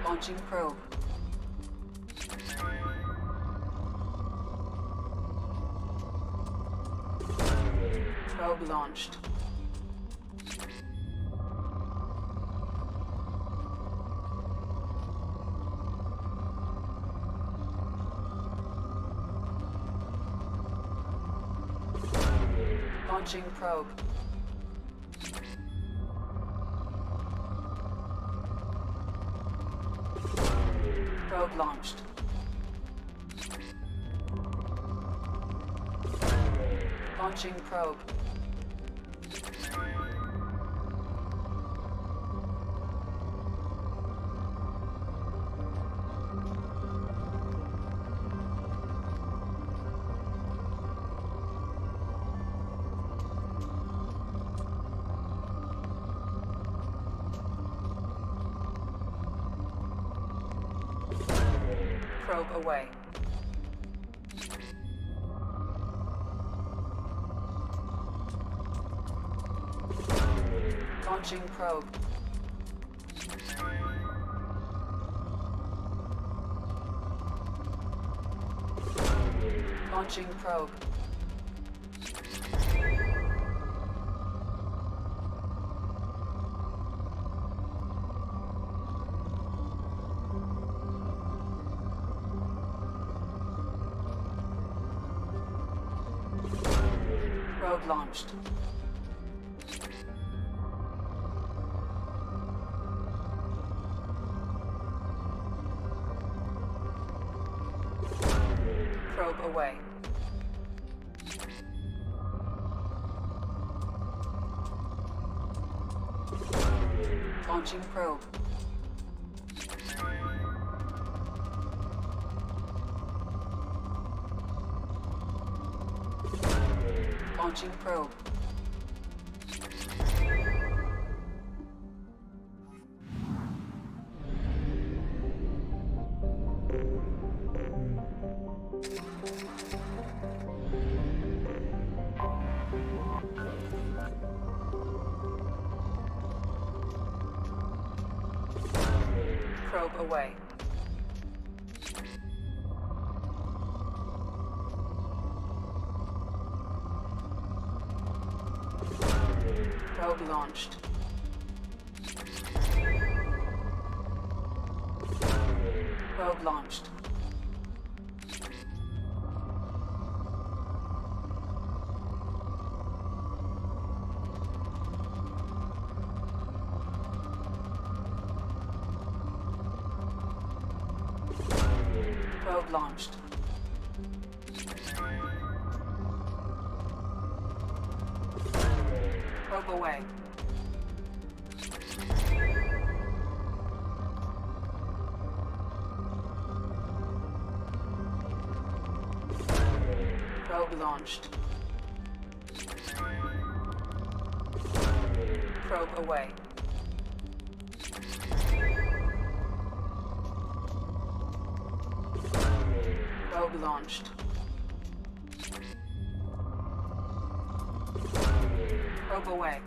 Launching probe. Probe launched. Launching probe. Probe launched. Launching probe. Probe away. Launching probe. Launching probe. Probe launched. Probe away. Launching probe. Launching probe. Probe away. Probe launched. Probe launched. Probe launched. Probe away. Probe launched. Probe away. Probe launched. Probe away.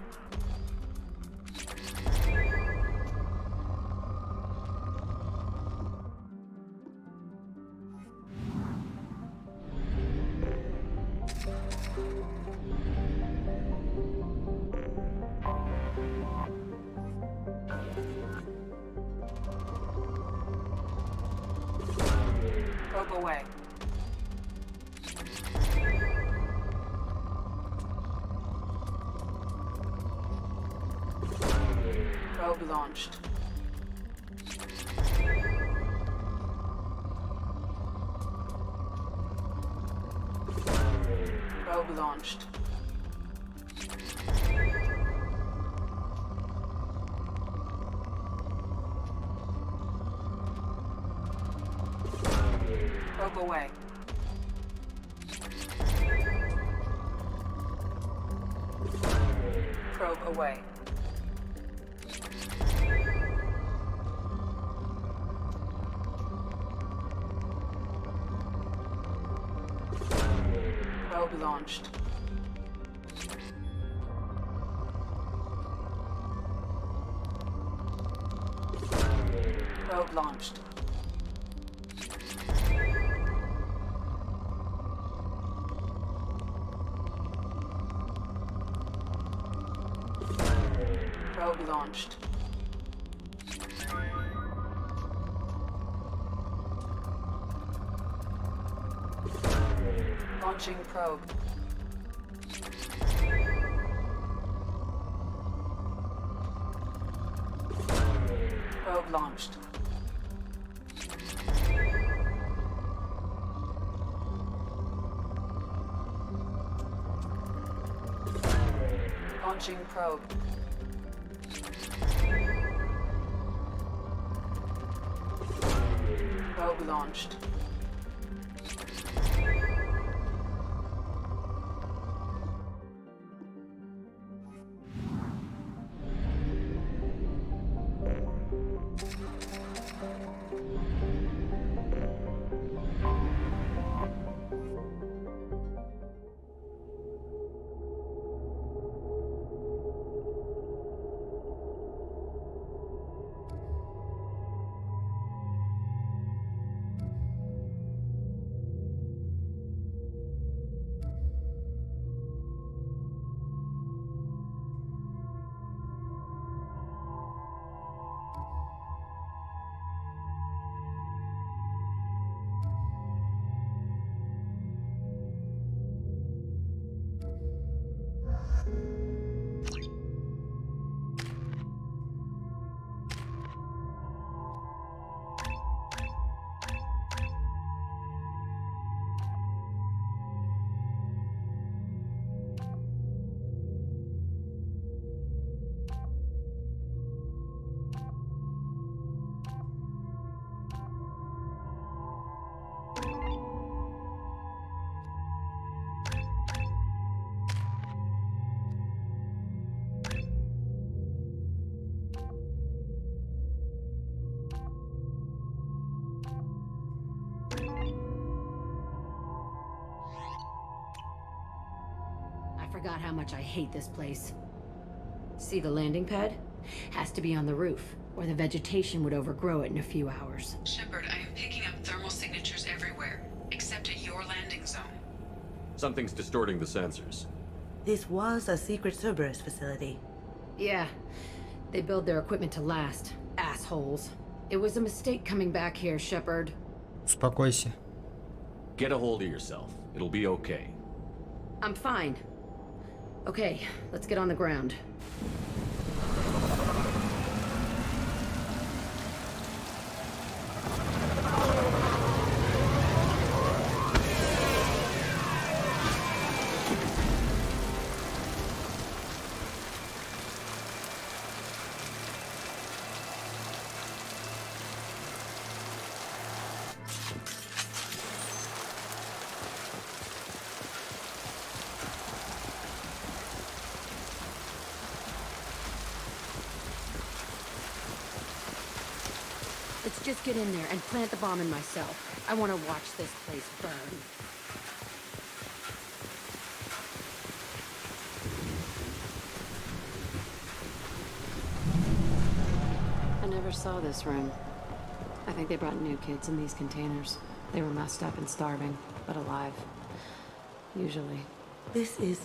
Probe away. Probe launched. Probe launched. Probe away. Probe away. Probe launched. Probe launched. Probe launched. Launching probe. Probe launched. Launching probe. Probe launched. I forgot how much I hate this place. See the landing pad? Has to be on the roof, or the vegetation would overgrow it in a few hours. Shepard, I am picking up thermal signatures everywhere, except at your landing zone. Something's distorting the sensors. This was a secret Cerberus facility. Yeah, they build their equipment to last. Assholes. It was a mistake coming back here, Shepard. Успокойся. Get a hold of yourself. It'll be okay. I'm fine. Okay, let's get on the ground. just get in there and plant the bomb in myself. I want to watch this place burn. I never saw this room. I think they brought new kids in these containers. They were messed up and starving, but alive. Usually. This is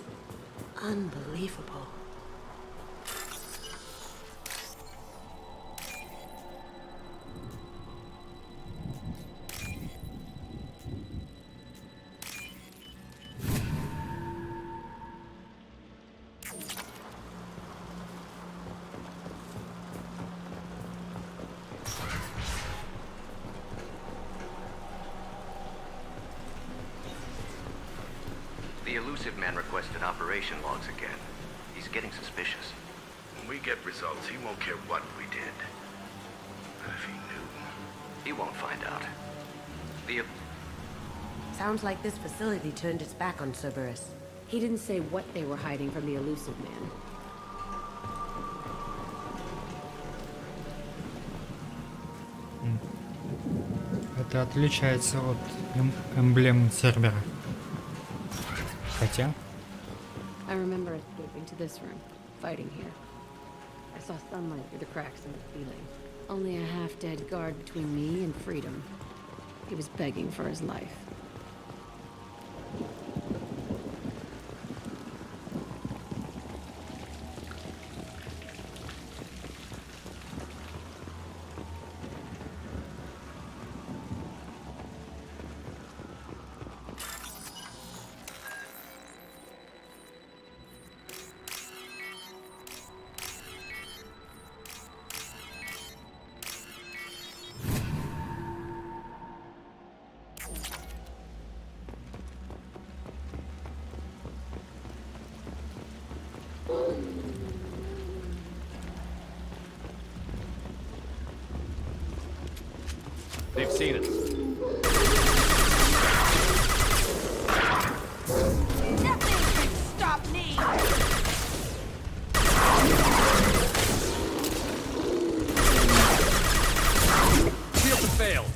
unbelievable. The elusive man requested operation logs again. He's getting suspicious. When we get results, he won't care what we did. But if he knew... He won't find out. The... Sounds like this facility turned its back on Cerberus. He didn't say what they were hiding from the elusive man. Это отличается от эмблем сервера. Хотя... I remember escaping to this room, fighting here. I saw sunlight through the cracks in the ceiling. Only a half-dead guard between me and freedom. He was begging for his life. They've seen us. Nothing can stop me! Shield has failed.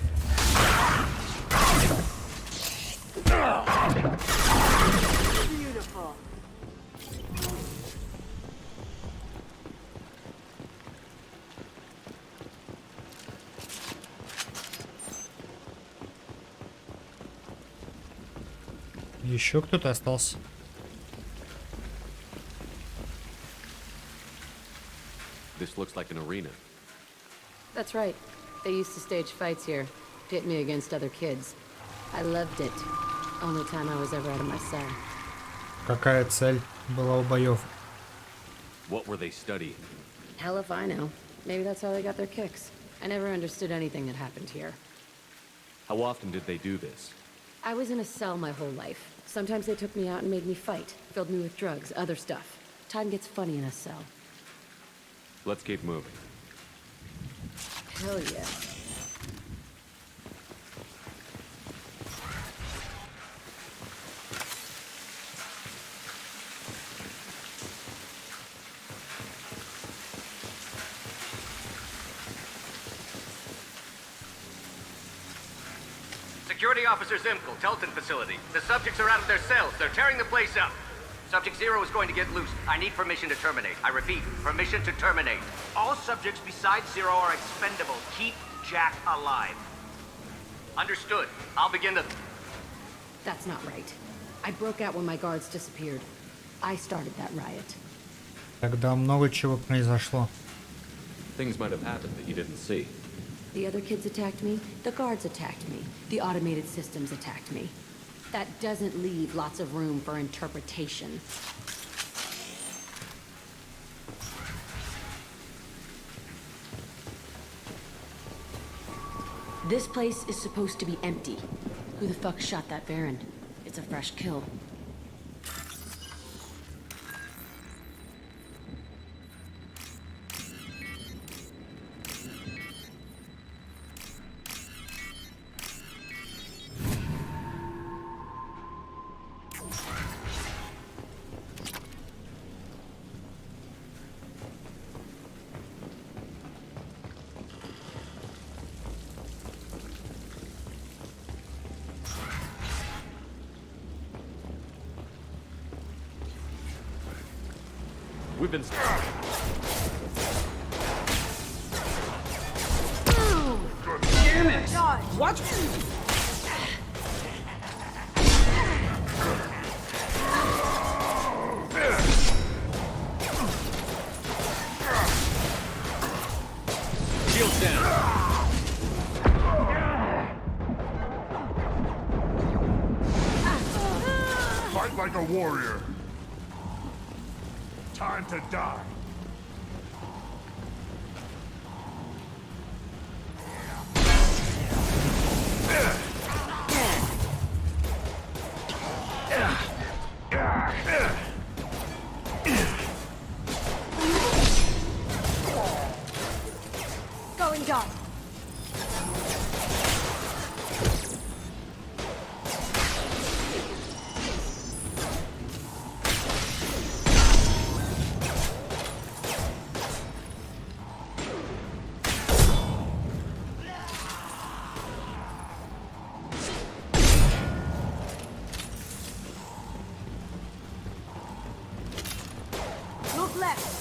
Beautiful. Еще кто-то остался. This looks like an arena. That's right. They used to stage fights here, pit me against other kids. I loved it. Only time I was ever out of my cell. Какая цель была у боев? What were they studying? Hell if I know. Maybe that's how they got their kicks. I never understood anything that happened here. How often did they do this? I was in a cell my whole life. Sometimes they took me out and made me fight. Filled me with drugs, other stuff. Time gets funny in a cell. Let's keep moving. Hell yeah. Security Officer Zimkel, Telton facility. The subjects are out of their cells. They're tearing the place up. Subject Zero is going to get loose. I need permission to terminate. I repeat, permission to terminate. All subjects besides Zero are expendable. Keep Jack alive. Understood. I'll begin to... That's not right. I broke out when my guards disappeared. I started that riot. Тогда много чего произошло. Things might have happened that you didn't see. The other kids attacked me, the guards attacked me, the automated systems attacked me. That doesn't leave lots of room for interpretation. This place is supposed to be empty. Who the fuck shot that Baron? It's a fresh kill. We've been... Damn it! What? Shields down. Fight like a warrior. Time to die. Going dark. Look left.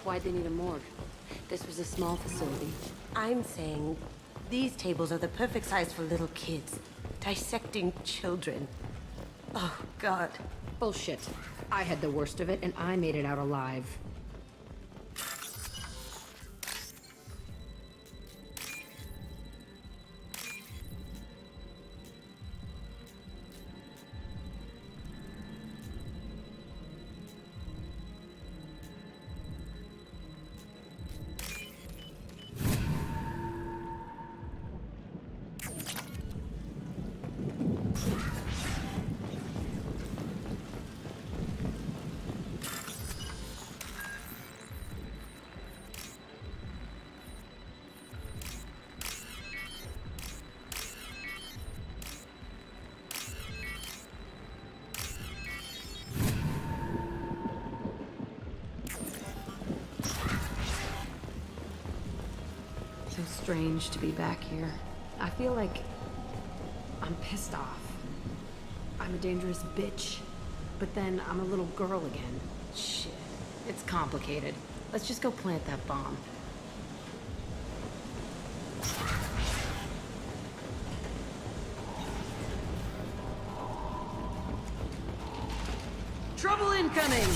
Why'd they need a morgue? This was a small facility. I'm saying these tables are the perfect size for little kids. Dissecting children. Oh, God. Bullshit. I had the worst of it, and I made it out alive. So strange to be back here. I feel like I'm pissed off. I'm a dangerous bitch. But then I'm a little girl again. Shit. It's complicated. Let's just go plant that bomb. Trouble incoming!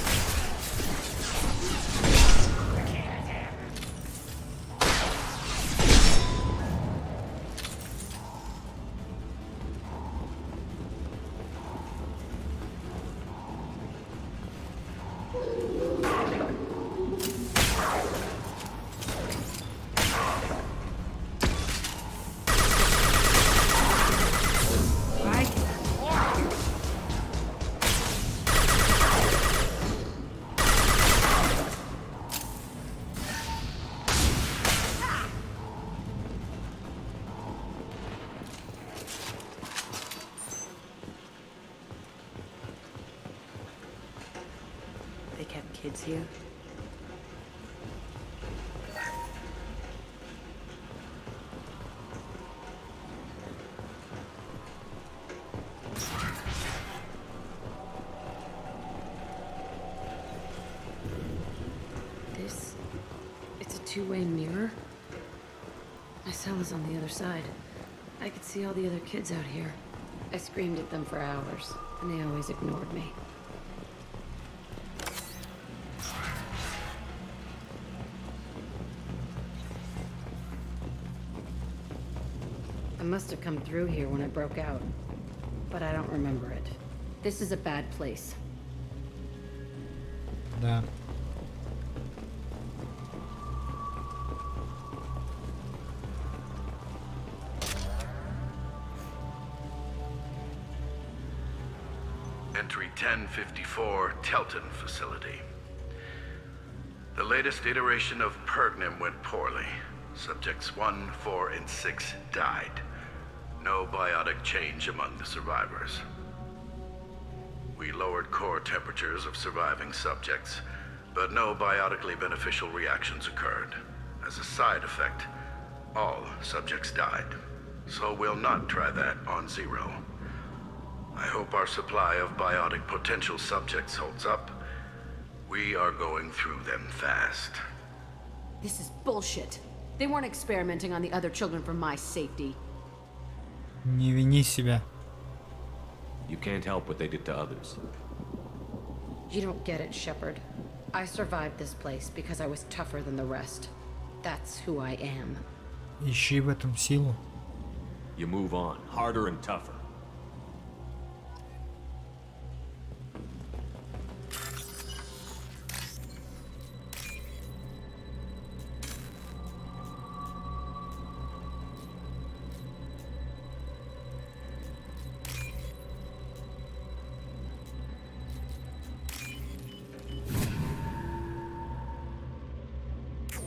They kept kids here. It's a two-way mirror. My cell is on the other side. I could see all the other kids out here. I screamed at them for hours, and they always ignored me. I must have come through here when it broke out, but I don't remember it. This is a bad place. Да. Entry 1054, Telton facility. The latest iteration of Pergnim went poorly. Subjects 1, 4, and 6 died. No biotic change among the survivors. We lowered core temperatures of surviving subjects, but no biotically beneficial reactions occurred. As a side effect, all subjects died. So we'll not try that on Zero. I hope our supply of biotic potential subjects holds up. We are going through them fast. This is bullshit. They weren't experimenting on the other children for my safety. Не вини себя. You can't help what they did to others. You don't get it, Shepard. I survived this place because I was tougher than the rest. That's who I am. Ищи в этом силу. You move on, harder and tougher.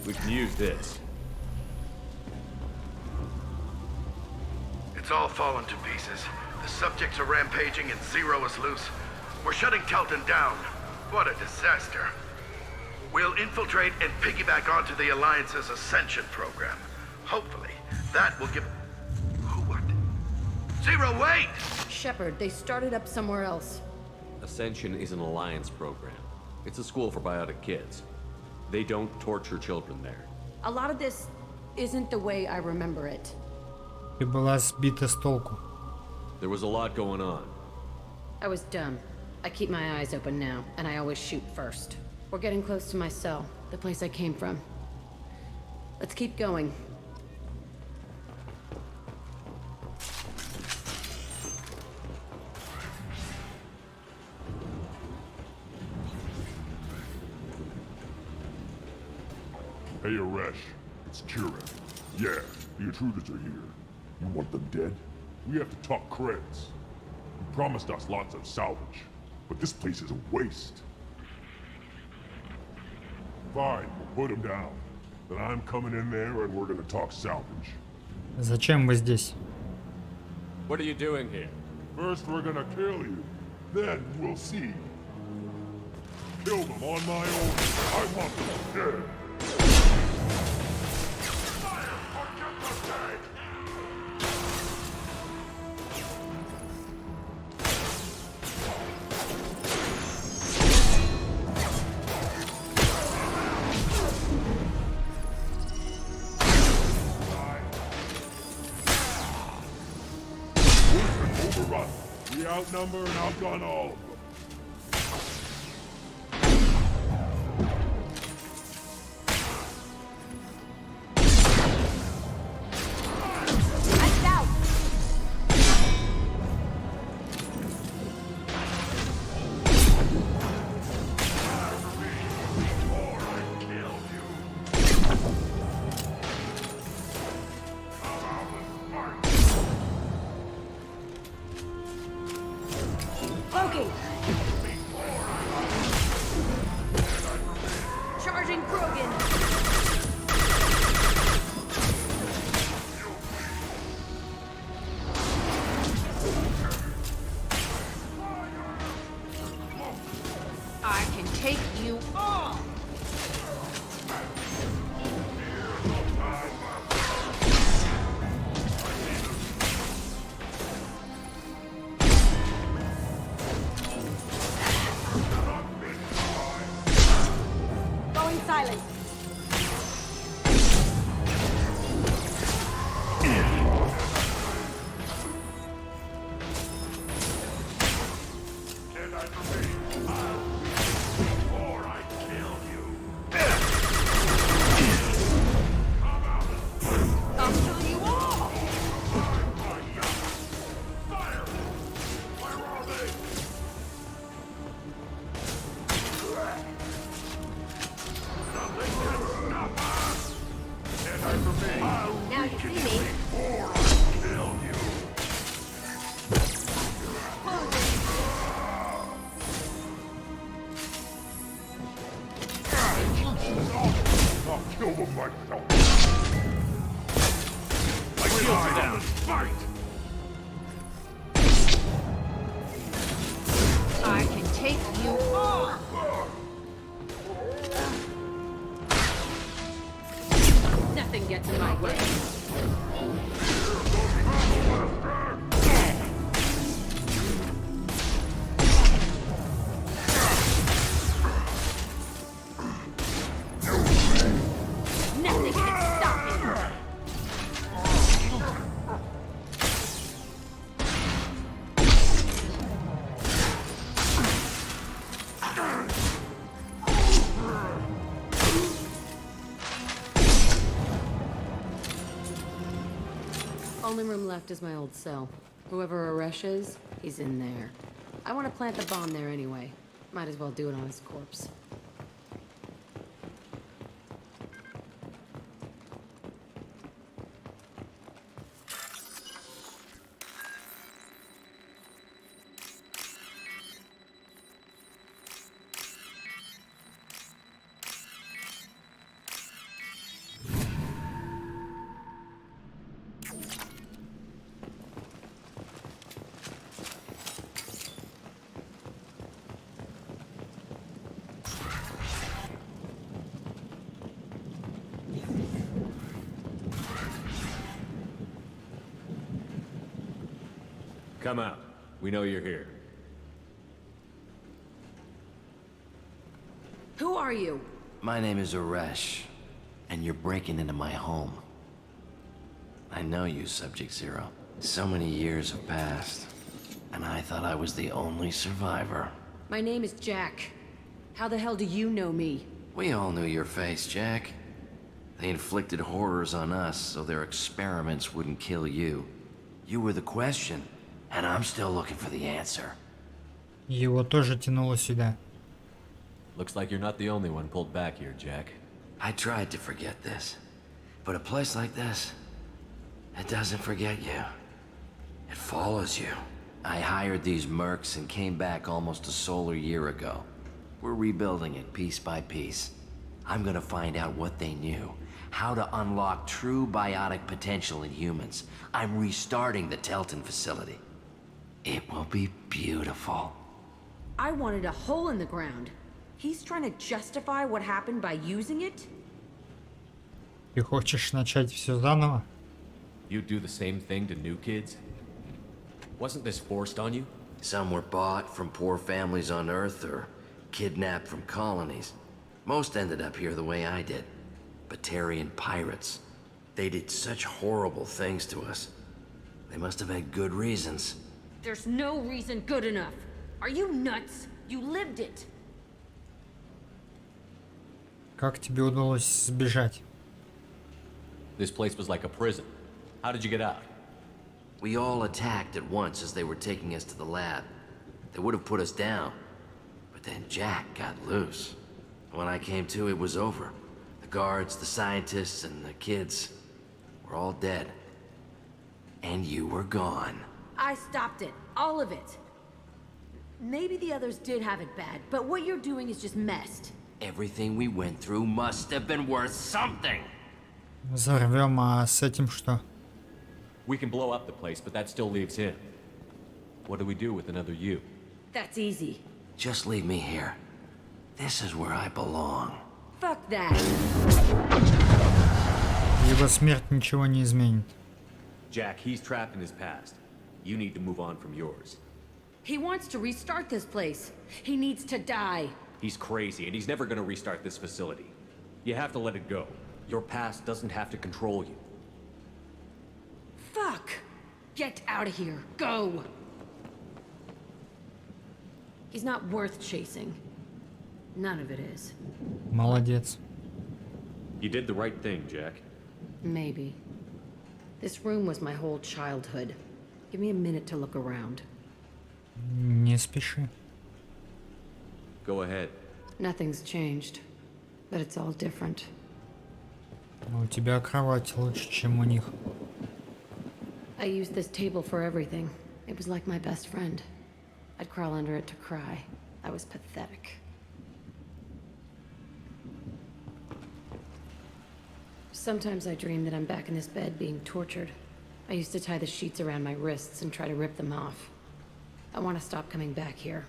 We can use this. It's all fallen to pieces. The subjects are rampaging and Zero is loose. We're shutting Telton down. What a disaster. We'll infiltrate and piggyback onto the Alliance's Ascension program. Hopefully, that will give... What? Zero, wait! Shepard, they started up somewhere else. Ascension is an Alliance program. It's a school for biotic kids. They don't torture children there. A lot of this isn't the way I remember it. Ты была сбита с толку. There was a lot going on. I was dumb. I keep my eyes open now, and I always shoot first. We're getting close to my cell, the place I came from. Let's keep going. Hey, Aresh. It's Kira. Yeah, the intruders are here. You want them dead? We have to talk creds. You promised us lots of salvage, but this place is a waste. Fine, we'll put them down. Then I'm coming in there and we're gonna talk salvage. Зачем вы здесь? What are you doing here? First we're gonna kill you, then we'll see. Kill them on my own. I want them dead. Overrun. We outnumber and outgun all of them. Charging Krogan! I can take you all! Silent. Only room left is my old cell. Whoever Aresh is, he's in there. I want to plant the bomb there anyway. Might as well do it on his corpse. Come out. We know you're here. Who are you? My name is Aresh, and you're breaking into my home. I know you, Subject Zero. So many years have passed, and I thought I was the only survivor. My name is Jack. How the hell do you know me? We all knew your face, Jack. They inflicted horrors on us so their experiments wouldn't kill you. You were the question, and I'm still looking for the answer. Его тоже тянуло сюда. Looks like you're not the only one pulled back here, Jack. I tried to forget this, but a place like this, it doesn't forget you. It follows you. I hired these mercs and came back almost a solar year ago. We're rebuilding it piece by piece. I'm gonna find out what they knew, how to unlock true biotic potential in humans. I'm restarting the Telton facility. It will be beautiful. I wanted a hole in the ground. He's trying to justify what happened by using it? Ты хочешь начать все заново? You do the same thing to new kids? Wasn't this forced on you? Some were bought from poor families on Earth or kidnapped from colonies. Most ended up here the way I did. Batarian pirates. They did such horrible things to us. They must have had good reasons. There's no reason good enough. Are you nuts? You lived it. Как тебе удалось сбежать? This place was like a prison. How did you get out? We all attacked at once as they were taking us to the lab. They would have put us down. But then Jack got loose. When I came to, it was over. The guards, the scientists, and the kids were all dead. And you were gone. I stopped it. All of it. Maybe the others did have it bad, but what you're doing is just messed. Everything we went through must have been worth something. Взорвем, а с этим что? We can blow up the place, but that still leaves him. What do we do with another you? That's easy. Just leave me here. This is where I belong. Fuck that. Его смерть ничего не изменит. Jack, he's trapped in his past. You need to move on from yours. He wants to restart this place. He needs to die. He's crazy, and he's never gonna restart this facility. You have to let it go. Your past doesn't have to control you. Fuck! Get out of here. Go! He's not worth chasing. None of it is. Молодец. You did the right thing, Jack. Maybe. This room was my whole childhood. Give me a minute to look around. Не спеши. Go ahead. Nothing's changed, but it's all different. У тебя кровать лучше, чем у них. I used this table for everything. It was like my best friend. I'd crawl under it to cry. I was pathetic. Sometimes I dream that I'm back in this bed being tortured. I used to tie the sheets around my wrists and try to rip them off. I want to stop coming back here.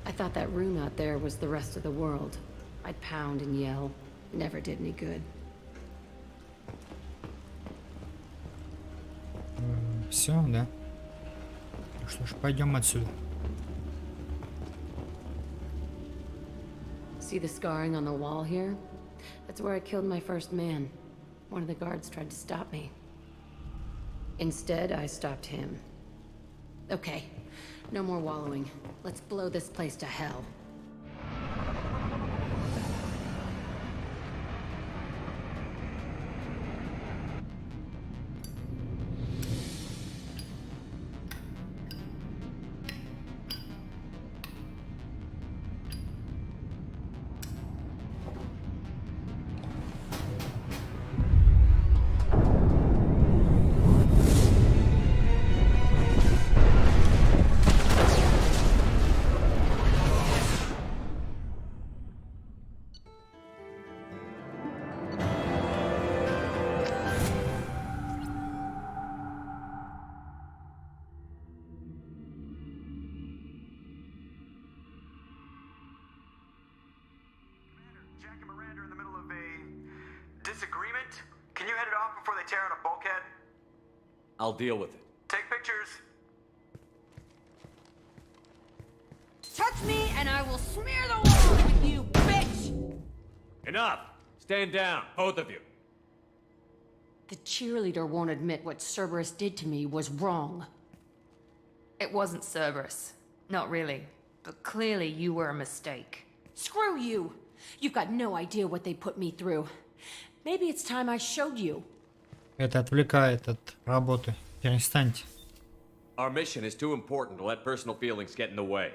I thought that room out there was the rest of the world. I'd pound and yell. Never did any good. Все, да? Ну что ж, пойдем отсюда. See the scarring on the wall here? That's where I killed my first man. One of the guards tried to stop me. Instead, I stopped him. Okay, no more wallowing. Let's blow this place to hell. Can you head it off before they tear out a bulkhead? I'll deal with it. Take pictures. Touch me and I will smear the walls with you, bitch! Enough! Stand down, both of you. The cheerleader won't admit what Cerberus did to me was wrong. It wasn't Cerberus. Not really. But clearly you were a mistake. Screw you! You've got no idea what they put me through. Maybe it's time I showed you. Это отвлекает от работы. Перестаньте. Our mission is too important to let personal feelings get in the way.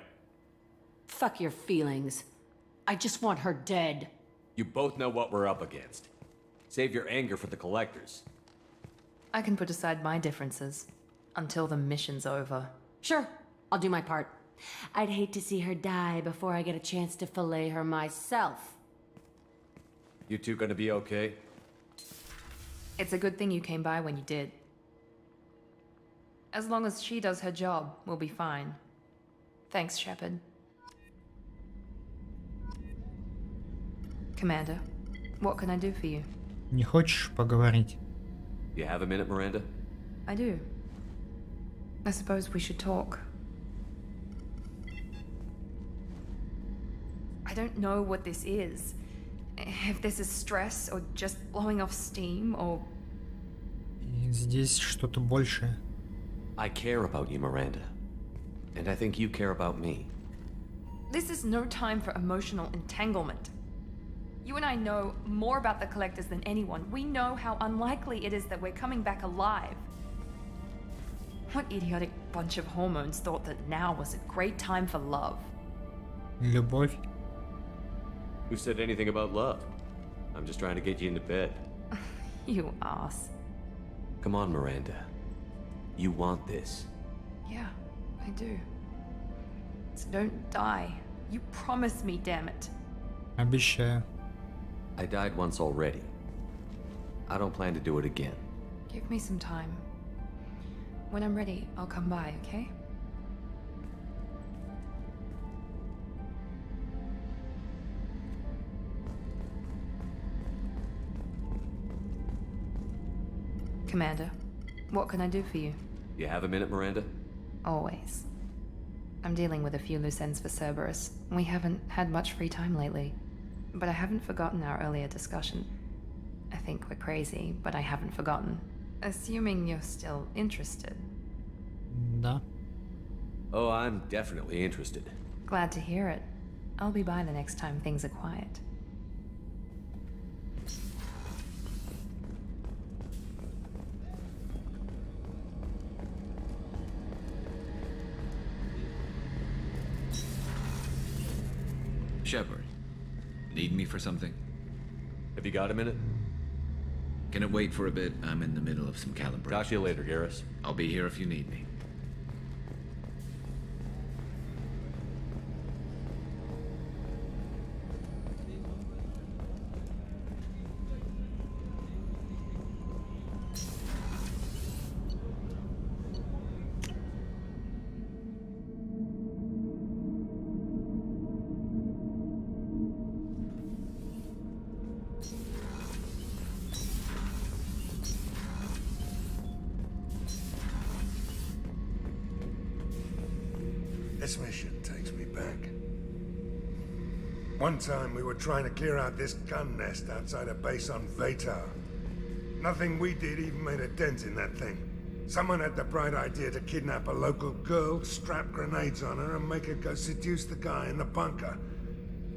Fuck your feelings. I just want her dead. You both know what we're up against. Save your anger for the collectors. I can put aside my differences until the mission's over. Sure, I'll do my part. I'd hate to see her die before I get a chance to fillet her myself. You two gonna be okay? It's a good thing you came by when you did. As long as she does her job, we'll be fine. Thanks, Shepard. Commander, what can I do for you? Не хочешь поговорить? You have a minute, Miranda? I do. I suppose we should talk. I don't know what this is. If this is stress, or just blowing off steam, or... И здесь что-то большее. I care about you, Miranda. And I think you care about me. This is no time for emotional entanglement. You and I know more about the Collectors than anyone. We know how unlikely it is that we're coming back alive. What idiotic bunch of hormones thought that now was a great time for love? Любовь. Who said anything about love? I'm just trying to get you into bed. You ass. Come on, Miranda. You want this. Yeah, I do. So don't die. You promised me, damn it. Обещаю. I died once already. I don't plan to do it again. Give me some time. When I'm ready, I'll come by, okay? Commander, what can I do for you? You have a minute, Miranda? Always. I'm dealing with a few loose ends for Cerberus. We haven't had much free time lately. But I haven't forgotten our earlier discussion. I think we're crazy, but I haven't forgotten. Assuming you're still interested. Да. Oh, I'm definitely interested. Glad to hear it. I'll be by the next time things are quiet. Shepard, need me for something? Have you got a minute? Can it wait for a bit? I'm in the middle of some calibration. Talk to you later, Garrus. I'll be here if you need me. This mission takes me back. One time we were trying to clear out this gun nest outside a base on Vatar. Nothing we did even made a dent in that thing. Someone had the bright idea to kidnap a local girl, strap grenades on her, and make her go seduce the guy in the bunker.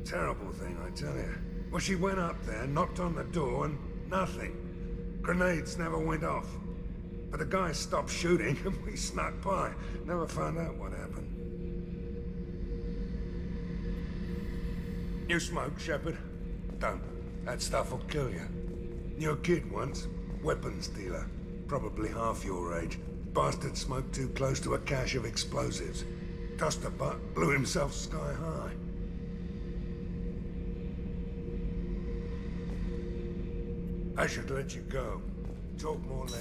Terrible thing, I tell you. Well, she went up there, knocked on the door, and nothing. Grenades never went off. But the guy stopped shooting, and we snuck by. Never found out what happened. You smoke, Shepard? Don't. That stuff will kill you. You're a kid once. Weapons dealer. Probably half your age. Bastard smoked too close to a cache of explosives. Tossed a butt, blew himself sky high. I should let you go. Talk more later.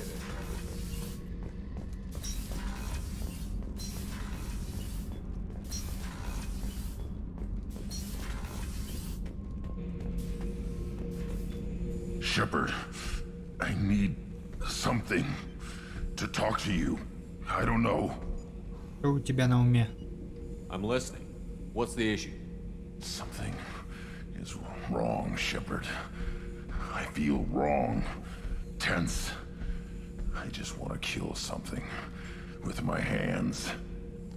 Shepard, I need something to talk to you. I don't know. Что у тебя на уме? I'm listening. What's the issue? Something is wrong, Shepard. I feel wrong. Tense. I just want to kill something. With my hands.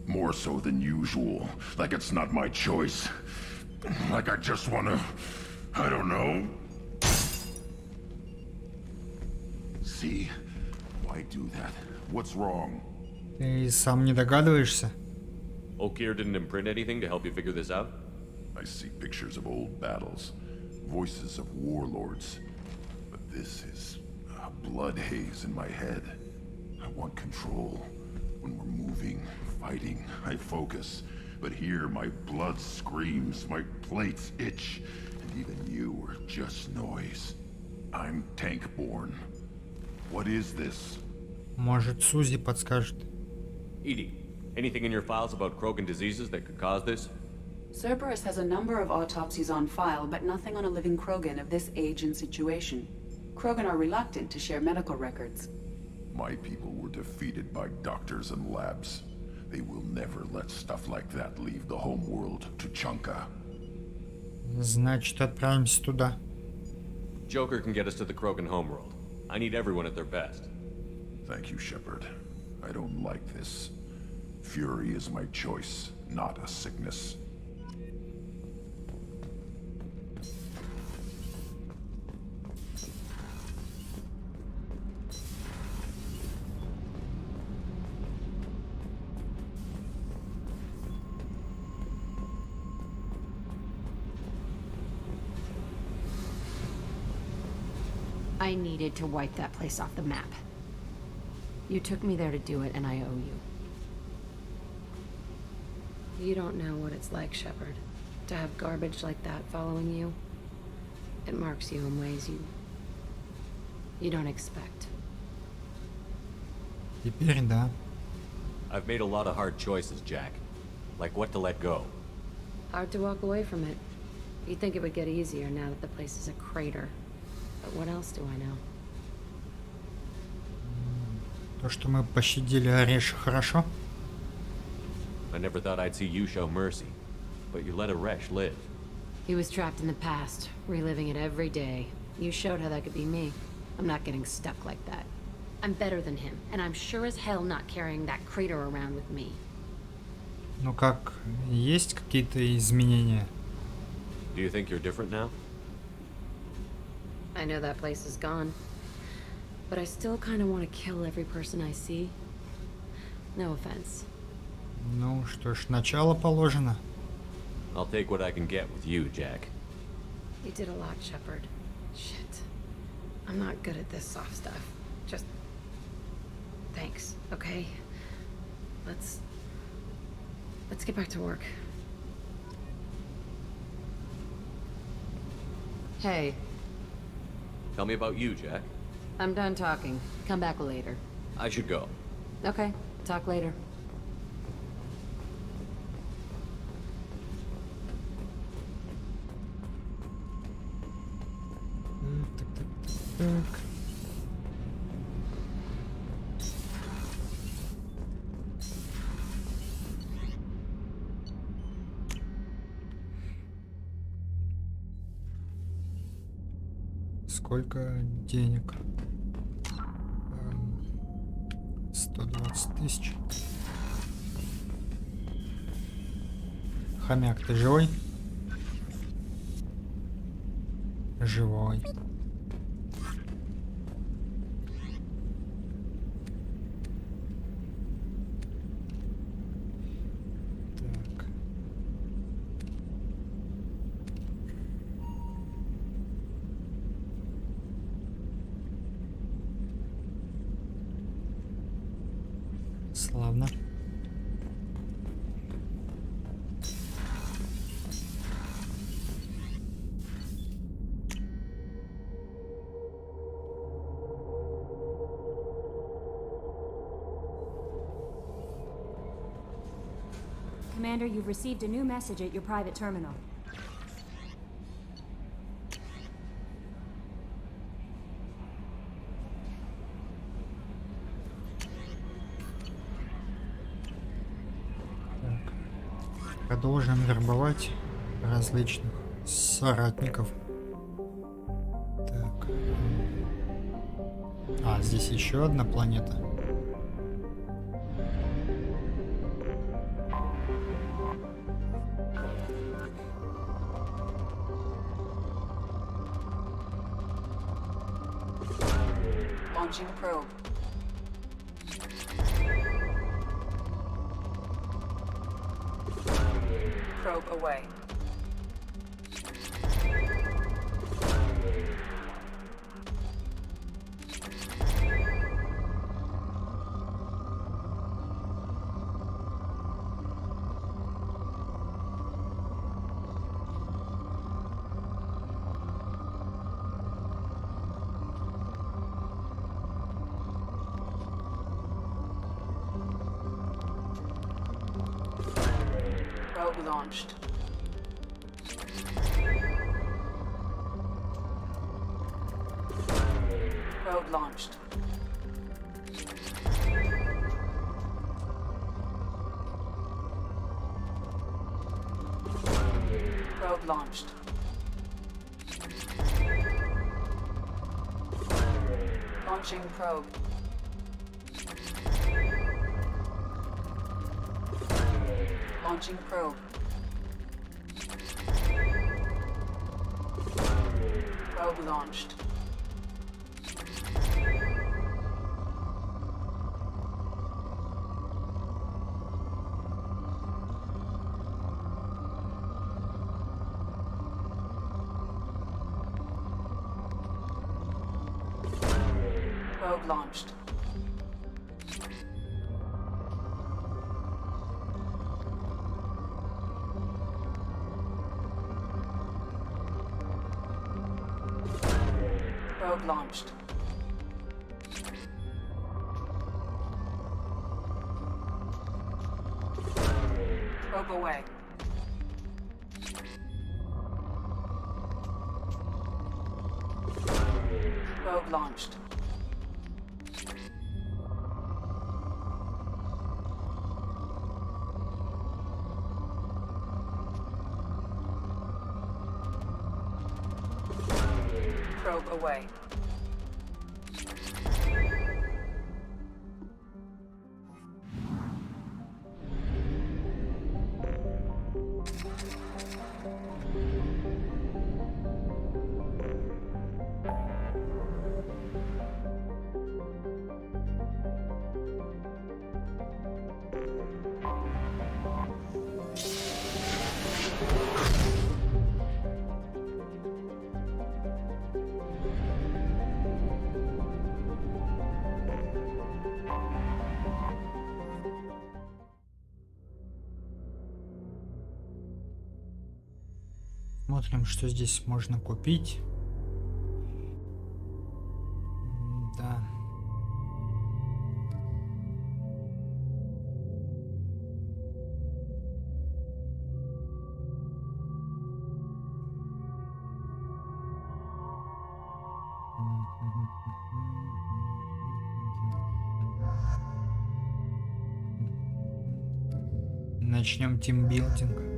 More so than usual. Like it's not my choice. Like I just want to... I don't know. See? Why do that? What's wrong? Ты сам не догадываешься? Okir didn't imprint anything to help you figure this out? I see pictures of old battles. Voices of warlords. But this is a blood haze in my head. I want control. When we're moving, fighting, I focus. But here my blood screams, my plates itch. And even you are just noise. I'm tank-born. What is this? Может, Сузи подскажет. Edie, anything in your files about Krogan diseases that could cause this? Cerberus has a number of autopsies on file, but nothing on a living Krogan of this age and situation. Krogan are reluctant to share medical records. My people were defeated by doctors and labs. They will never let stuff like that leave the homeworld to Chunka. Значит, отправимся туда. Joker can get us to the Krogan homeworld. I need everyone at their best. Thank you, Shepard. I don't like this. Fury is my choice, not a sickness. I needed to wipe that place off the map. You took me there to do it, and I owe you. You don't know what it's like, Shepard, to have garbage like that following you. It marks you in ways you don't expect. Теперь да. I've made a lot of hard choices, Jack. Like what to let go. Hard to walk away from it. You'd think it would get easier now that the place is a crater. But what else do I know? То, что мы пощадили Ореша, хорошо? I never thought I'd see you show mercy, but you let Aresh live. He was trapped in the past, reliving it every day. You showed how that could be me. I'm not getting stuck like that. I'm better than him, and I'm sure as hell not carrying that crater around with me. Ну как, есть какие-то изменения? Do you think you're different now? I know that place is gone. But I still kind of want to kill every person I see. No offense. Ну что ж, начало положено. I'll take what I can get with you, Jack. You did a lot, Shepard. Shit. I'm not good at this soft stuff. Just... thanks, okay? Let's get back to work. Hey. Tell me about you, Jack. I'm done talking. Come back later. I should go. Okay, talk later. Так. Сколько денег? 120 тысяч. Хомяк, ты живой? Живой. Так. Славно. Commander, you've received a new message at your private terminal. Продолжим вербовать различных соратников. Так. А, здесь еще одна планета. Launching probe. Probe away. Probe launched. Probe launched. Probe launched. Launching probe. Launching probe. Probe launched. Probe launched. Probe launched. Probe away. Probe launched. Probe away. Смотрим, что здесь можно купить. Да. Начнем тимбилдинг.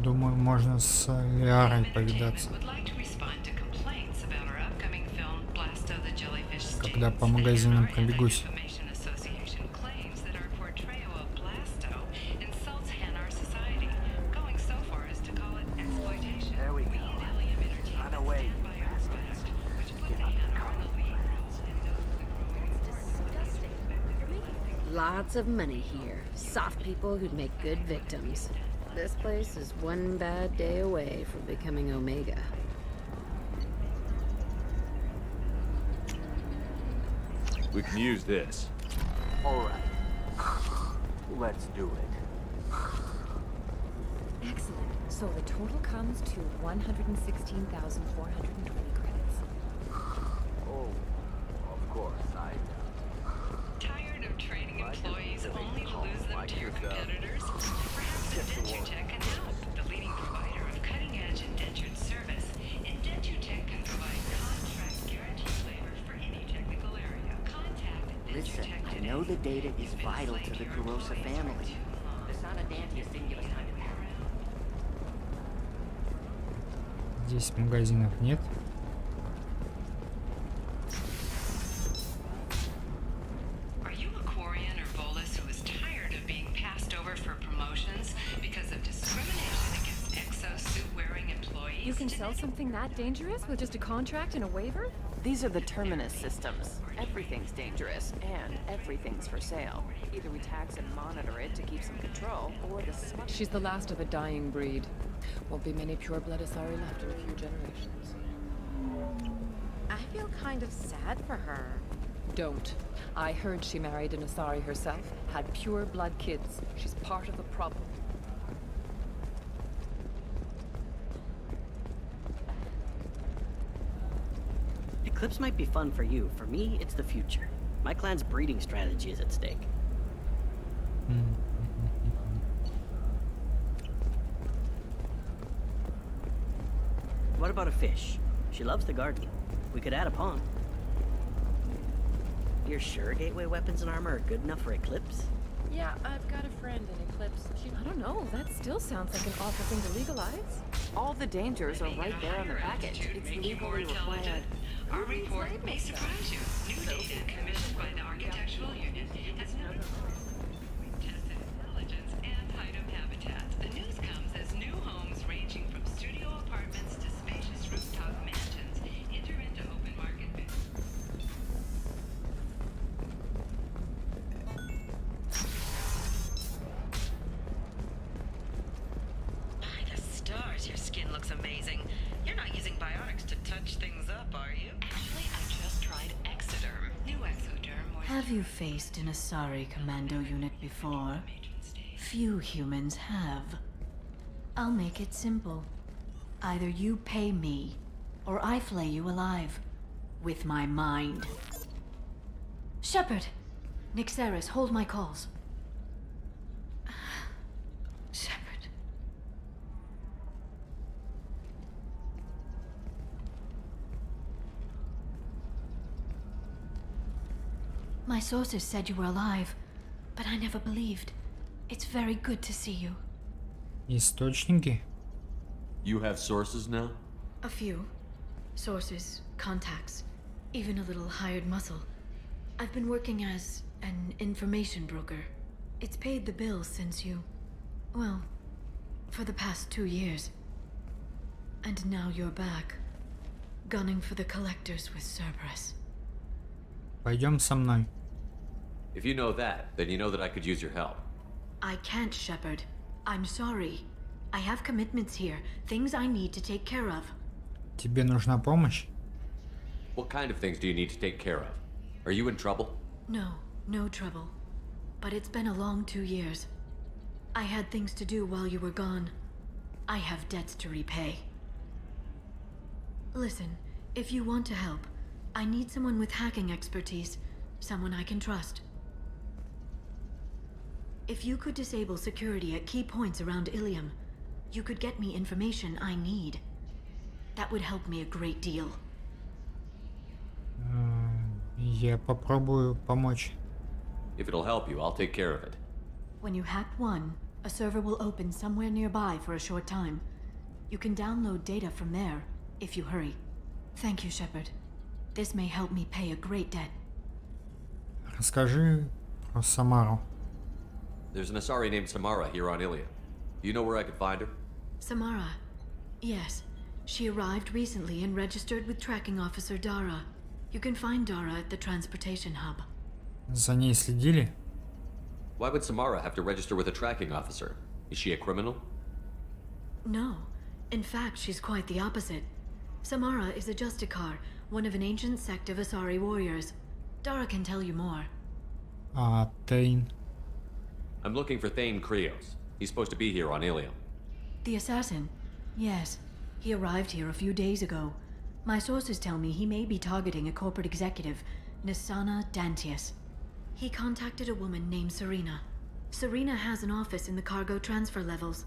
Думаю, можно с Лиарой повидаться. Когда по магазинам пробегусь. Lots of money here. Soft people who'd make good victims. This place is one bad day away from becoming Omega. We can use this. All right. Let's do it. Excellent. So the total comes to 116,420 credits. Oh, of course, Tired of training employees only to lose them to your competitors? Perhaps Indentutech can help. The leading provider of cutting-edge indentured service, Indentutech can provide contract guaranteed labor for any technical area. Contact Listen, I know the data is vital to the Kurosa family. The son of Dante's didn't give us time to Здесь магазинов нет. Are you a Quarian or Volus who is tired of being passed over for promotions because of discrimination against exosuit-wearing employees? You can sell something that dangerous with just a contract and a waiver? These are the Terminus systems. Everything's dangerous, and everything's for sale. Either we tax and monitor it to keep some control, or the smugglers... She's the last of a dying breed. Won't be many pure-blood Asari left in a few generations. I feel kind of sad for her. Don't. I heard she married an Asari herself, had pure-blood kids. She's part of the problem. Eclipse might be fun for you. For me, it's the future. My clan's breeding strategy is at stake. What about a fish? She loves the garden. We could add a pond. You're sure gateway weapons and armor are good enough for Eclipse? Yeah, I've got a friend in Eclipse. I don't know. That still sounds like an awful thing to legalize. All the dangers are right there on the package. It's legally required. Our report may surprise you. New data commissioned by the Architectural Union has now tested intelligence and item habitats. The news comes as new homes ranging from studio apartments to spacious rooftop mansions enter into open market bids. By the stars, your skin looks amazing. You're not using biotics to touch things up, are you? Actually, I just tried Exoderm. New Exoderm. Have you faced an Asari commando unit before? Few humans have. I'll make it simple. Either you pay me, or I flay you alive. With my mind. Shepard! Nixeris, hold my calls. Shepard. My sources said you were alive, but I never believed. It's very good to see you. Источники? You have sources now? A few. Sources, contacts, even a little hired muscle. I've been working as an information broker. It's paid the bills since you... well, for the past 2 years. And now you're back, gunning for the collectors with Cerberus. Пойдем со мной. If you know that, then you know that I could use your help. I can't, Shepard. I'm sorry. I have commitments here, things I need to take care of. Тебе нужна помощь? What kind of things do you need to take care of? Are you in trouble? No, no trouble. But it's been a long 2 years. I had things to do while you were gone. I have debts to repay. Listen, if you want to help, I need someone with hacking expertise, someone I can trust. If you could disable security at key points around Ilium, you could get me information I need. That would help me a great deal. Я попробую помочь. If it'll help you, I'll take care of it. When you hack one, a server will open somewhere nearby for a short time. You can download data from there, if you hurry. Thank you, Shepard. This may help me pay a great debt. Расскажи про Самару. There's an Asari named Samara here on Ilium. Do you know where I could find her? Samara. Yes. She arrived recently and registered with tracking officer Dara. You can find Dara at the transportation hub. За ней следили? Why would Samara have to register with a tracking officer? Is she a criminal? No. In fact, she's quite the opposite. Samara is a Justicar, one of an ancient sect of Asari warriors. Dara can tell you more. Тейн. I'm looking for Thane Krios. He's supposed to be here on Ilium. The assassin? Yes. He arrived here a few days ago. My sources tell me he may be targeting a corporate executive, Nisana Dantius. He contacted a woman named Serena. Serena has an office in the cargo transfer levels.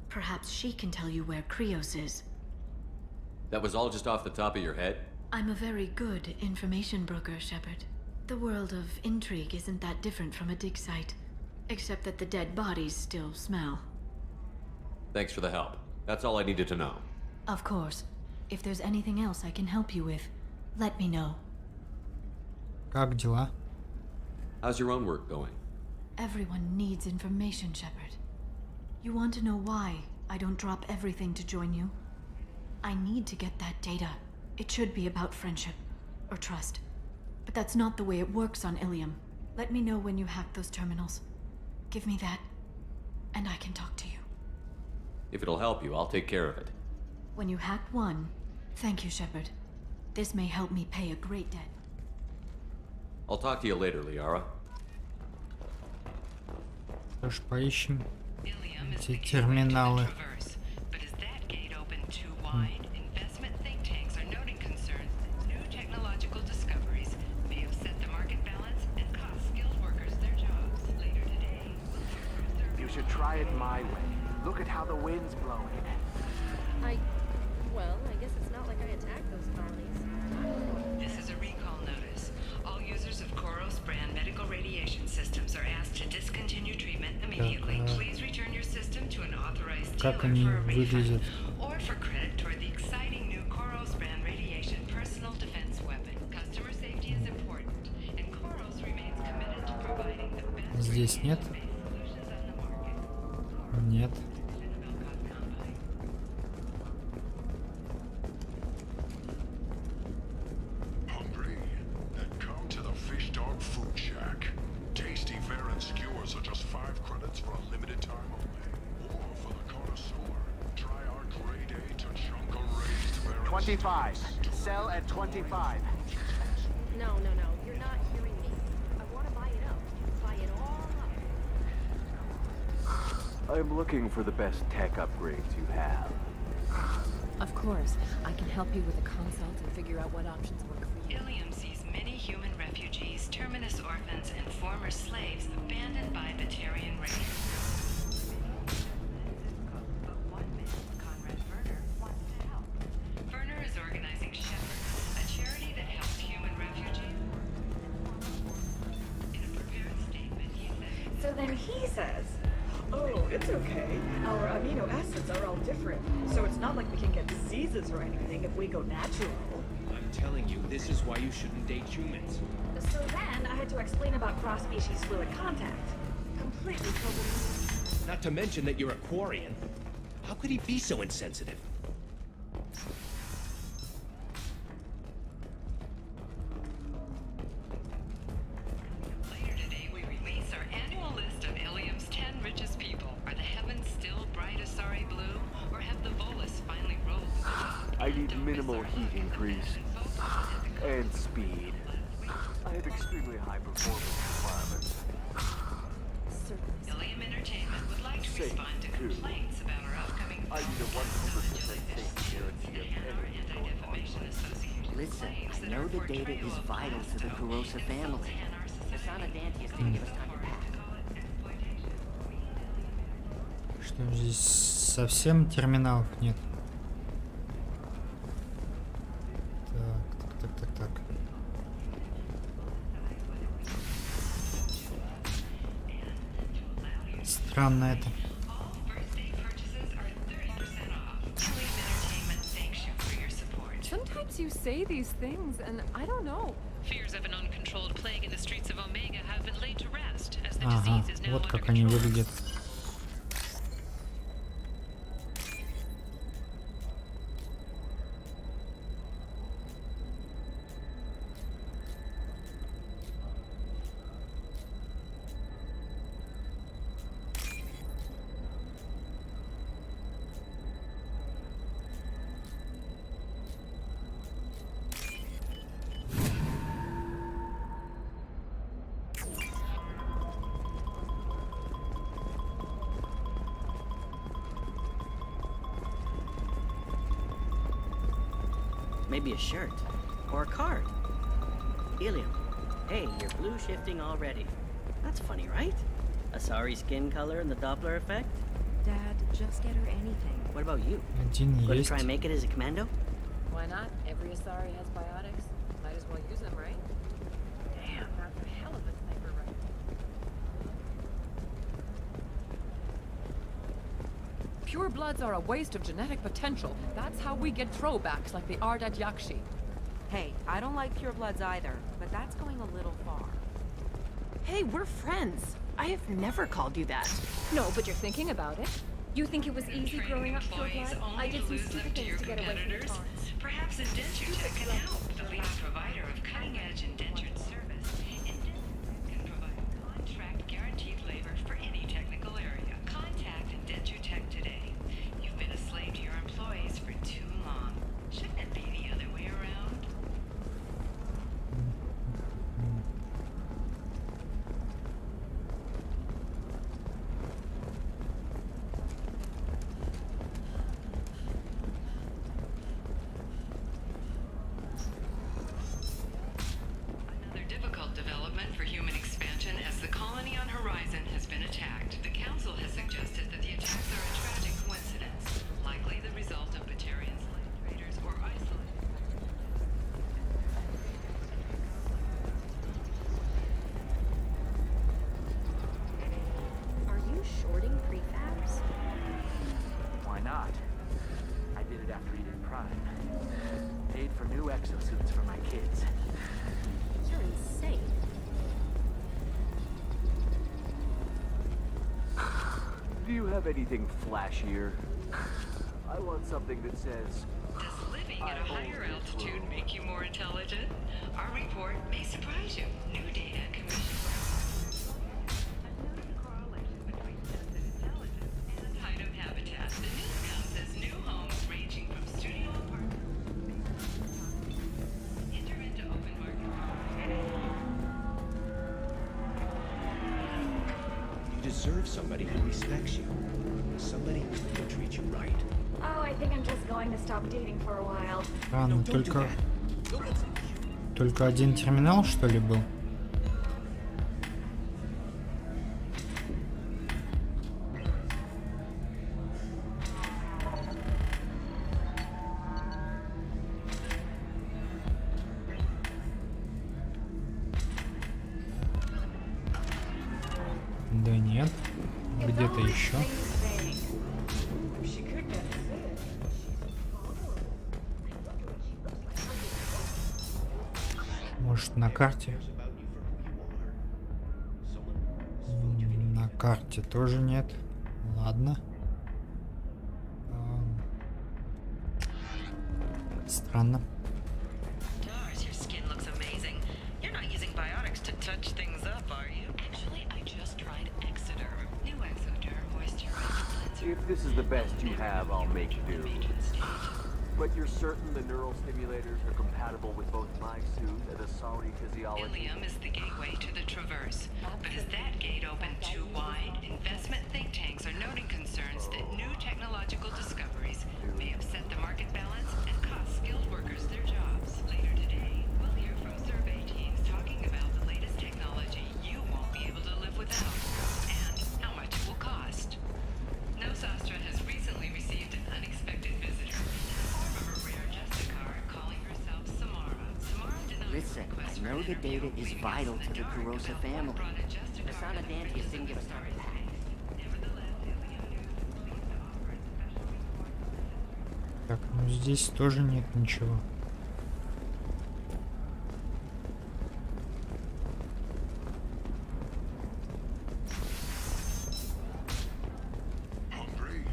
Perhaps she can tell you where Krios is. That was all just off the top of your head? I'm a very good information broker, Shepard. The world of intrigue isn't that different from a dig site, except that the dead bodies still smell. Thanks for the help. That's all I needed to know. Of course. If there's anything else I can help you with, let me know. Как дела? How's your own work going? Everyone needs information, Shepard. You want to know why I don't drop everything to join you? I need to get that data. It should be about friendship, or trust. But that's not the way it works on Ilium. Let me know when you hack those terminals. Give me that, and I can talk to you. If it'll help you, I'll take care of it. When you hack one, thank you, Shepard. This may help me pay a great debt. I'll talk to you later, Liara. Что ж, поищем эти терминалы. But is that gate open too wide? Investment think tanks are noting concerns that new technological discoveries may have set the market balance and cost skilled workers their jobs. Later today, You should try it my way. Look at how the wind's blowing. Well, I guess it's not like I attacked those colonies. this is a recall notice. All users of Koros brand medical radiation systems are asked to discontinue treatment immediately. Please return your system to an authorized Как dealer они for a refund выглядят? or for credit toward the exciting new Koros brand radiation personal defense weapon. Customer safety is important, and Koros remains committed to providing the best Здесь нет? solutions on the market. Нет. Hungry? Then come to the Fish Dog Food Shack. Tasty fare and skewers are just 5 credits for a limited time only. Or for the connoisseur, try our grade A to Chunka raised fare and 25. Sell at 25. No. You're not hearing me. I want to buy it up. Buy it all up. I'm looking for the best tech upgrades you have. Of course, I can help you with a consult and figure out what options work for you. Ilium sees many human refugees, terminus orphans, and former slaves abandoned by Batarian raiders. But one man, Conrad Werner, wants to help. Werner is organizing Shepherd, a charity that helps human refugees. In a prepared statement, he said... So then he says, oh, it's okay. Our amino acids are all different, so it's not like we can get diseases or anything if we go natural. I'm telling you, this is why you shouldn't date humans. So then I had to explain about cross-species fluid contact. Completely puzzled. Not to mention that you're a Quarian. How could he be so insensitive? Later today, we release our annual list of Ilium's 10 richest people. Are the heavens still bright Asari blue, or have the Volus finally rolled? I need minimal heat increase. And speed. I have extremely high performance requirements. Ilium Entertainment would like to respond to complaints about our upcoming I need a 100% safe guarantee of anything going on. Listen, I know the data is vital to the Kurosa family. Nisana Dantius didn't give us time to pack. Что здесь совсем терминалов нет? Так. Странно это. Sometimes you say these things, and I don't know. Fears of an uncontrolled plague in the streets of Omega have been laid to rest, as the Ага, disease is now вот under как они control. выглядят. Maybe a shirt. Or a card. Helium. Hey, you're blue shifting already. That's funny, right? A sorry skin color and the Doppler effect? Dad, just get her anything. What about you? Один Gonna есть. try and make it as a commando? Why not? Every Asari has biotics. Might as well use them, right? Damn, that's a hell of a sniper rifle. Pure bloods are a waste of genetic potential. That's how we get throwbacks like the Ardat Yakshi. Hey, I don't like purebloods either, but that's going a little far. Hey, we're friends. I have never called you that. No, but you're thinking about it. You think it was easy growing up pure blood? I did some stupid things to get away from the cons. Perhaps Indenture Tech can help. The leading provider of cutting-edge indentured service. Indenture can provide contract guaranteed labor for any technical area. Contact Indenture Tech today. You've been a slave to your employees for too long. Shouldn't it be the other way around? Another difficult development for human expansion as the colony on Horizon has been attacked. The Council has suggested that the attacks are a tragic coincidence, likely the result of Batarian slave traders or isolated. Are you shorting prefabs? Why not? I did it after Eden Prime. Paid for new exosuits for my kids. You're insane. Do you have anything flashier? I want something that says, Does living at a higher altitude make you more intelligent? Our report may surprise you. New data commissioned correlation between sensitive intelligence and item habitat. The news comes as new homes ranging from studio apartments enter into open market. You deserve somebody who respects you. Somebody who's going to treat you right. Oh, I think I'm just going to stop dating for a while. А, ну только один терминал, что ли, был? Да нет, где-то еще. Может, на карте? На карте тоже нет. Ладно. Странно. Lars, your skin looks amazing. You're not using biotics to touch things up, are you? Actually, I just tried Exoderm. New Exoderm moisturizer cleanser. if this is the best you have, I'll make do. But you're certain the neural stimulators are compatible with both my suit and the Asari physiology? Ilium is the gateway to the Traverse. But is that gate open too wide? Investment think tanks are noting concerns that new technological discoveries may upset the market balance and cost skilled workers their jobs. Later today, we'll hear from survey teams talking about the latest technology you won't be able to live without, and how much it will cost. Nosastra has recently received an unexpected visitor. Listen, I know the data is vital to the Kurosa family. Asana Dantius didn't give us time to pack. Так, ну здесь тоже нет ничего. Hungry?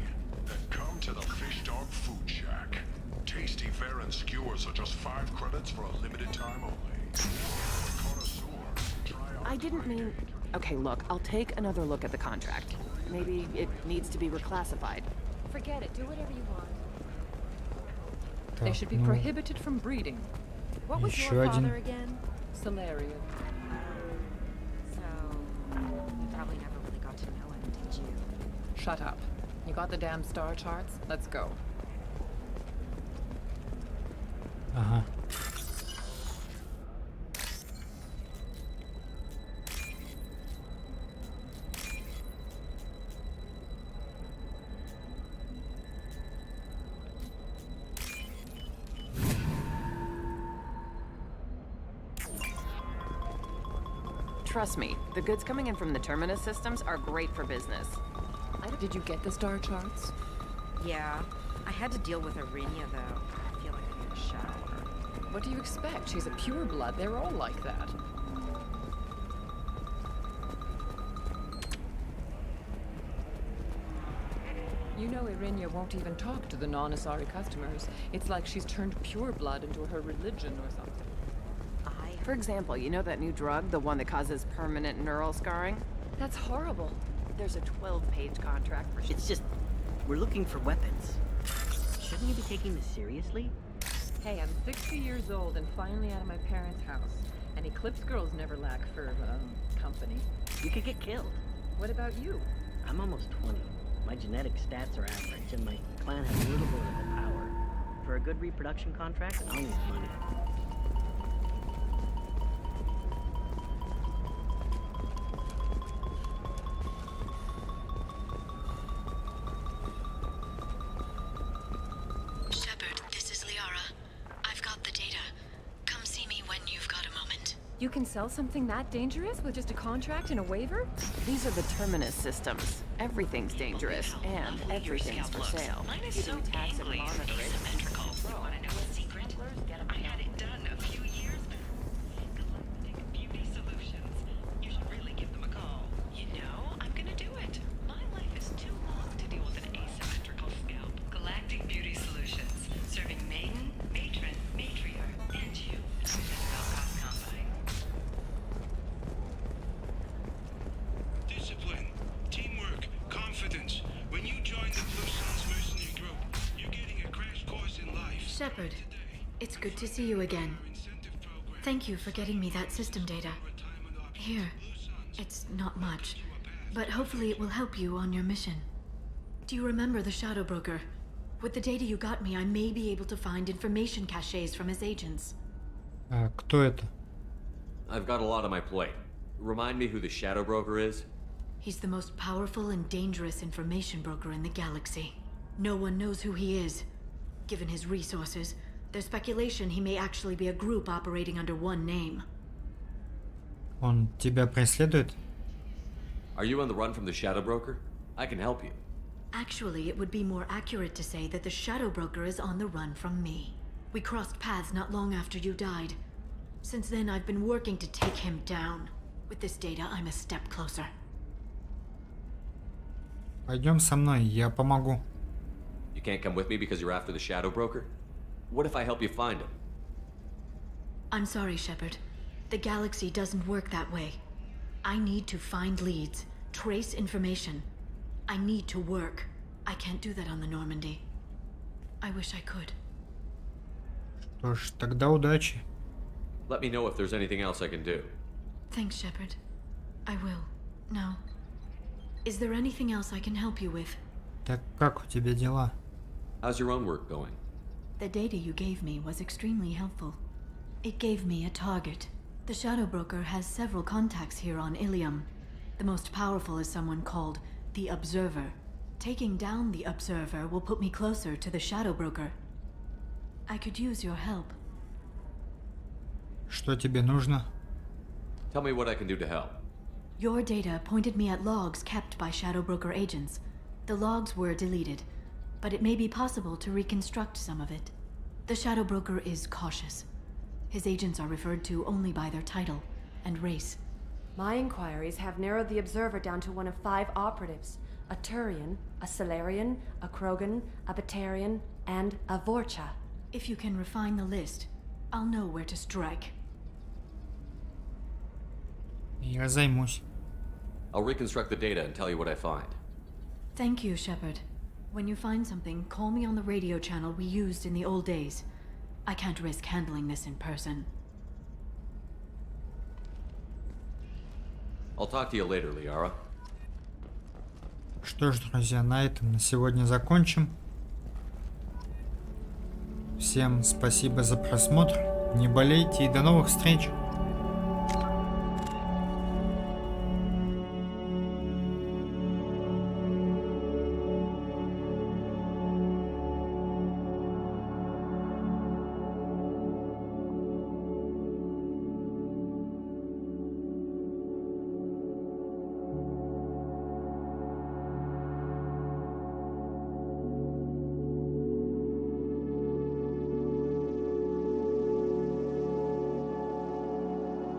Then come to the Fish Dog Food Shack. Tasty fare and skewers are just 5 credits for a limited time only. I didn't mean... Okay, look, I'll take another look at the contract. Maybe it needs to be reclassified. Forget it. Do whatever you want. They should be prohibited from breeding. What was Еще your один. father again? Solarian. So, you probably never really got to know him, did you? Shut up. You got the damn star charts? Let's go. Ага. Trust me, the goods coming in from the Terminus systems are great for business. Did you get the star charts? Yeah. I had to deal with Arinia, though. I feel like I need a shower. What do you expect? She's a pureblood. They're all like that. You know Arinia won't even talk to the non-Asari customers. It's like she's turned pureblood into her religion or something. For example, you know that new drug, the one that causes permanent neural scarring? That's horrible. There's a 12-page contract for... It's just, we're looking for weapons. Shouldn't you be taking this seriously? Hey, I'm 60 years old and finally out of my parents' house. And Eclipse girls never lack for, company. You could get killed. What about you? I'm almost 20. My genetic stats are average, and my clan has little political power. For a good reproduction contract, I'll need money. You can sell something that dangerous with just a contract and a waiver? These are the Terminus systems. Everything's dangerous, and everything's for sale. Mine is so gangly and asymmetrical. You want to know a secret? I had it done a few years back. Galactic Beauty Solutions. You should really give them a call. You know, I'm gonna do it. My life is too long to deal with an asymmetrical scalp. Galactic Beauty Solutions. Serving maiden, matron, matriarch, and you. Cost combine. Discipline, teamwork, confidence. When you join the Blue Suns mercenary group, you're getting a crash course in life. Shepard, it's good to see you again. Thank you for getting me that system data. Here, it's not much, but hopefully it will help you on your mission. Do you remember the Shadow Broker? With the data you got me, I may be able to find information caches from his agents. Кто это? I've got a lot on my plate. Remind me who the Shadow Broker is? He's the most powerful and dangerous information broker in the galaxy. No one knows who he is. Given his resources, there's speculation he may actually be a group operating under one name. Он тебя преследует? Are you on the run from the Shadow Broker? I can help you. Actually, it would be more accurate to say that the Shadow Broker is on the run from me. We crossed paths not long after you died. Since then, I've been working to take him down. With this data, I'm a step closer. Пойдем со мной, я помогу. You can't come with me because you're after the Shadow Broker? What if I help you find him? I'm sorry, Shepard. The galaxy doesn't work that way. I need to find leads, trace information. I need to work. I can't do that on the Normandy. I wish I could. Что ж, тогда удачи. Let me know if there's anything else I can do. Thanks, Shepard. I will. Now, is there anything else I can help you with? Так как у тебя дела? How's your own work going? The data you gave me was extremely helpful. It gave me a target. The Shadow Broker has several contacts here on Ilium. The most powerful is someone called the Observer. Taking down the Observer will put me closer to the Shadow Broker. I could use your help. Что тебе нужно? Tell me what I can do to help. Your data pointed me at logs kept by Shadow Broker agents. The logs were deleted, but it may be possible to reconstruct some of it. The Shadow Broker is cautious. His agents are referred to only by their title and race. My inquiries have narrowed the Observer down to one of 5 operatives. A Turian, a Solarian, a Krogan, a Batarian, and a Vorcha. If you can refine the list, I'll know where to strike. Я займусь. I'll reconstruct the data and tell you what I find. Thank you, Shepard. When you find something, call me on the radio channel we used in the old days. I can't risk handling this in person. I'll talk to you later, Liara. Что ж, друзья, на этом на сегодня закончим. Всем спасибо за просмотр, не болейте и до новых встреч!